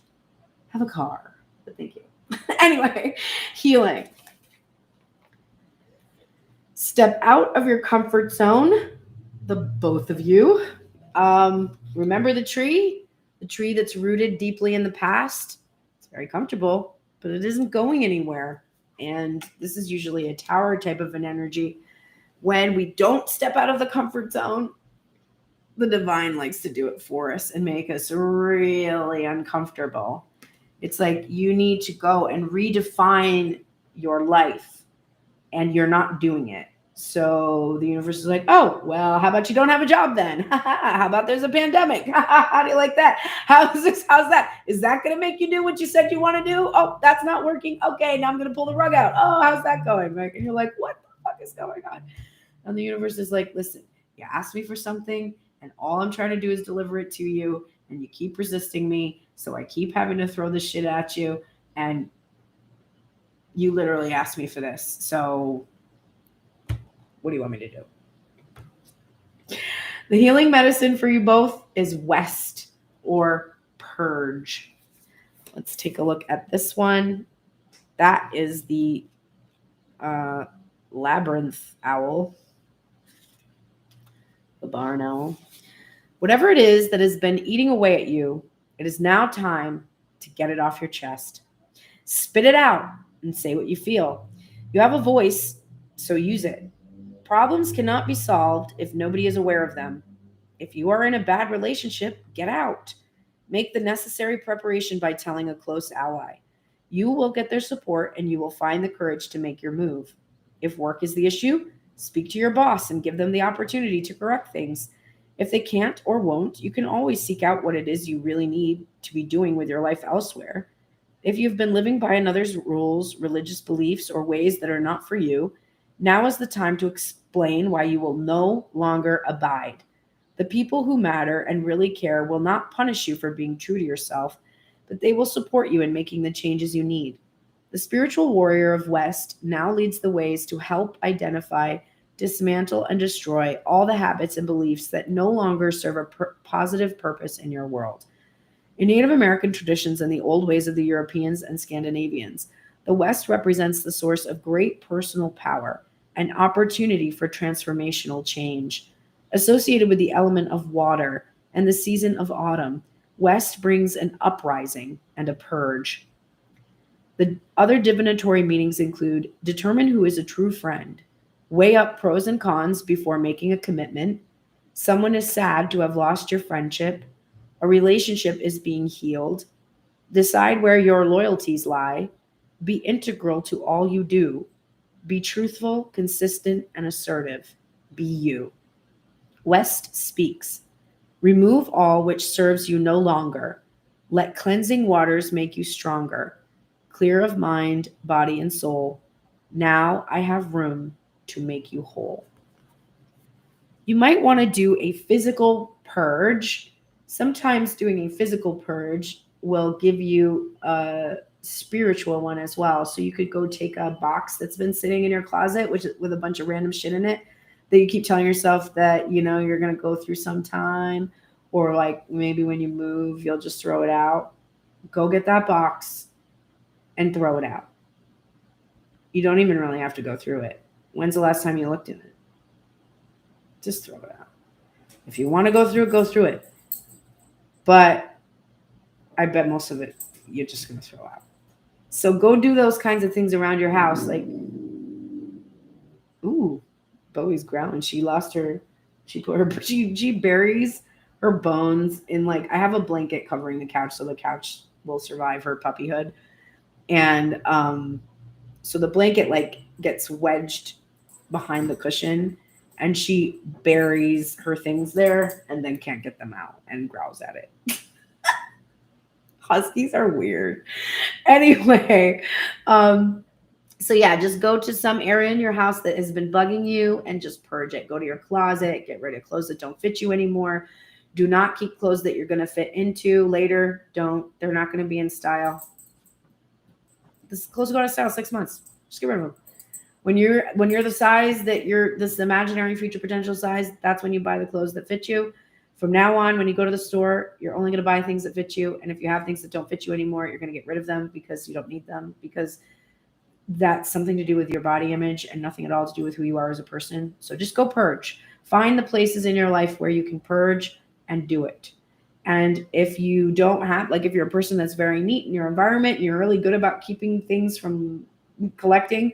have a car, but thank you. Anyway, healing. Step out of your comfort zone, the both of you. Remember the tree that's rooted deeply in the past. It's very comfortable, but it isn't going anywhere. And this is usually a tower type of an energy. When we don't step out of the comfort zone, the divine likes to do it for us and make us really uncomfortable. It's like you need to go and redefine your life, and you're not doing it. So the universe is like, oh, well, how about you don't have a job then? How about there's a pandemic? How do you like that? How's that? Is that going to make you do what you said you want to do? Oh, that's not working. Okay, now I'm going to pull the rug out. Oh, how's that going? And you're like, what the fuck is going on? And the universe is like, listen, you asked me for something, and all I'm trying to do is deliver it to you, and you keep resisting me, so I keep having to throw this shit at you, and you literally asked me for this. So what do you want me to do? The healing medicine for you both is West or Purge. Let's take a look at this one. That is the labyrinth owl, the barn owl. Whatever it is that has been eating away at you, it is now time to get it off your chest. Spit it out and say what you feel. You have a voice, so use it. Problems cannot be solved if nobody is aware of them. If you are in a bad relationship, get out. Make the necessary preparation by telling a close ally. You will get their support and you will find the courage to make your move. If work is the issue, speak to your boss and give them the opportunity to correct things. If they can't or won't, you can always seek out what it is you really need to be doing with your life elsewhere. If you've been living by another's rules, religious beliefs, or ways that are not for you, now is the time to explain why you will no longer abide. The people who matter and really care will not punish you for being true to yourself, but they will support you in making the changes you need. The spiritual warrior of West now leads the ways to help identify, dismantle, and destroy all the habits and beliefs that no longer serve a positive purpose in your world. In Native American traditions and the old ways of the Europeans and Scandinavians, the West represents the source of great personal power and opportunity for transformational change. Associated with the element of water and the season of autumn, West brings an uprising and a purge. The other divinatory meanings include determine who is a true friend, weigh up pros and cons before making a commitment, someone is sad to have lost your friendship, a relationship is being healed, decide where your loyalties lie, be integral to all you do, be truthful, consistent, and assertive, be you. West speaks. Remove all which serves you no longer. Let cleansing waters make you stronger, clear of mind, body, and soul. Now I have room to make you whole. You might want to do a physical purge. Sometimes doing a physical purge will give you a spiritual one as well. So you could go take a box that's been sitting in your closet, which with a bunch of random shit in it that you keep telling yourself that, you know, you're going to go through sometime, or like maybe when you move, you'll just throw it out. Go get that box and throw it out. You don't even really have to go through it. When's the last time you looked in it? Just throw it out. If you want to go through it. But I bet most of it you're just going to throw out. So go do those kinds of things around your house. Like, ooh, Bowie's growling. She buries her bones in, like, I have a blanket covering the couch so the couch will survive her puppyhood. And so the blanket, like, gets wedged behind the cushion, and she buries her things there and then can't get them out and growls at it. Huskies are weird. Anyway, so yeah, just go to some area in your house that has been bugging you and just purge it. Go to your closet, get rid of clothes that don't fit you anymore. Do not keep clothes that you're going to fit into later. They're not going to be in style. This clothes go out of style 6 months. Just get rid of them. When you're the size that you're, this imaginary future potential size, that's when you buy the clothes that fit you. From now on, when you go to the store, you're only going to buy things that fit you. And if you have things that don't fit you anymore, you're going to get rid of them because you don't need them, because that's something to do with your body image and nothing at all to do with who you are as a person. So just go purge. Find the places in your life where you can purge and do it. And if you don't have, like, if you're a person that's very neat in your environment, and you're really good about keeping things from collecting,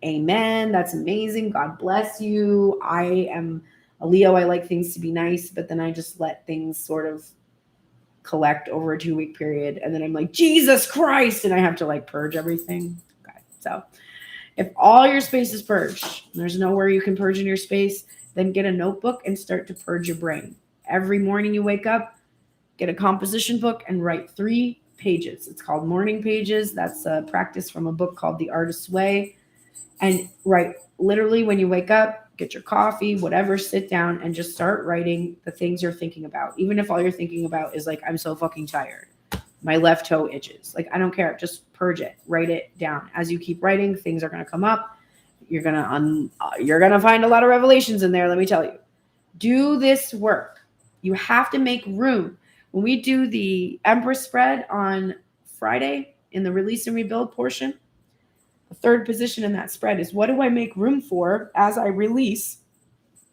amen. That's amazing. God bless you. I am a Leo. I like things to be nice, but then I just let things sort of collect over a 2-week period. And then I'm like, Jesus Christ. And I have to, like, purge everything. Okay. So if all your space is purged, there's nowhere you can purge in your space, then get a notebook and start to purge your brain. Every morning you wake up, get a composition book and write 3 pages. It's called Morning Pages. That's a practice from a book called The Artist's Way. And write literally when you wake up, get your coffee, whatever, sit down and just start writing the things you're thinking about. Even if all you're thinking about is, like, I'm so fucking tired, my left toe itches. Like, I don't care. Just purge it. Write it down. As you keep writing, things are going to come up. You're going to find a lot of revelations in there, let me tell you. Do this work. You have to make room. When we do the Empress spread on Friday in the release and rebuild portion, the third position in that spread is, what do I make room for as I release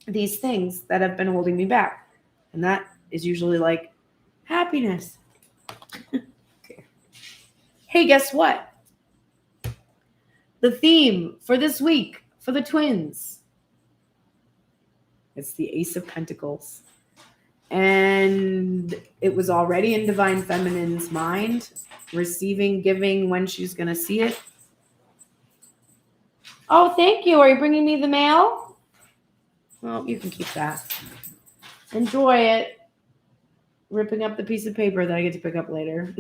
these things that have been holding me back? And that is usually like happiness. Okay. Hey, guess what? The theme for this week for the twins, it's the Ace of Pentacles. And it was already in Divine Feminine's mind, receiving, giving, when she's going to see it. Oh, thank you. Are you bringing me the mail? Well, you can keep that. Enjoy it. Ripping up the piece of paper that I get to pick up later.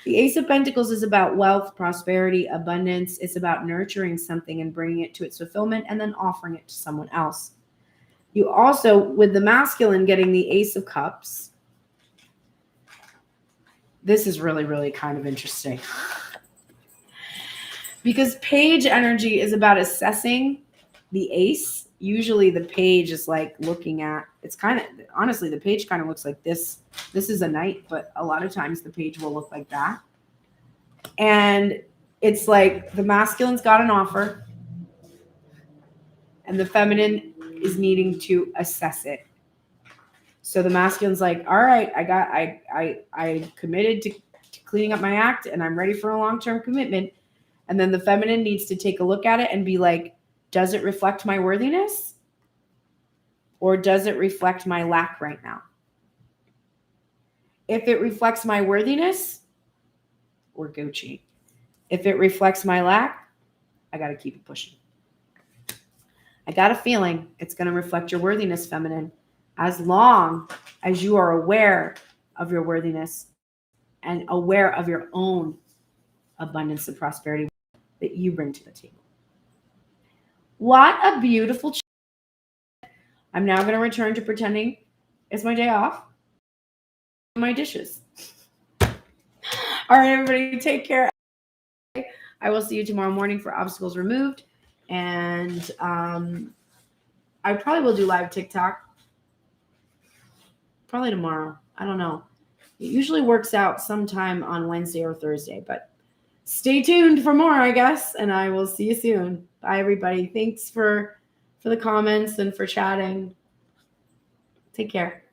The Ace of Pentacles is about wealth, prosperity, abundance. It's about nurturing something and bringing it to its fulfillment and then offering it to someone else. You also, with the masculine getting the Ace of Cups, this is really, really kind of interesting. Because page energy is about assessing the ace. Usually the page is like looking at, it's kind of, honestly, the page kind of looks like this. This is a knight, but a lot of times the page will look like that. And it's like the masculine's got an offer and the feminine is needing to assess it. So the masculine's like, all right, I committed to cleaning up my act and I'm ready for a long-term commitment. And then the feminine needs to take a look at it and be like, does it reflect my worthiness? Or does it reflect my lack right now? If it reflects my worthiness, we're Gucci. If it reflects my lack, I got to keep it pushing. I got a feeling it's going to reflect your worthiness, feminine, as long as you are aware of your worthiness and aware of your own abundance and prosperity that you bring to the table. What a beautiful I'm now going to return to pretending it's my day off. My dishes. All right, everybody, take care. I will see you tomorrow morning for Obstacles Removed. And I probably will do live TikTok. Probably tomorrow. I don't know. It usually works out sometime on Wednesday or Thursday, but stay tuned for more, I guess. And I will see you soon. Bye, everybody. Thanks for the comments and for chatting. Take care.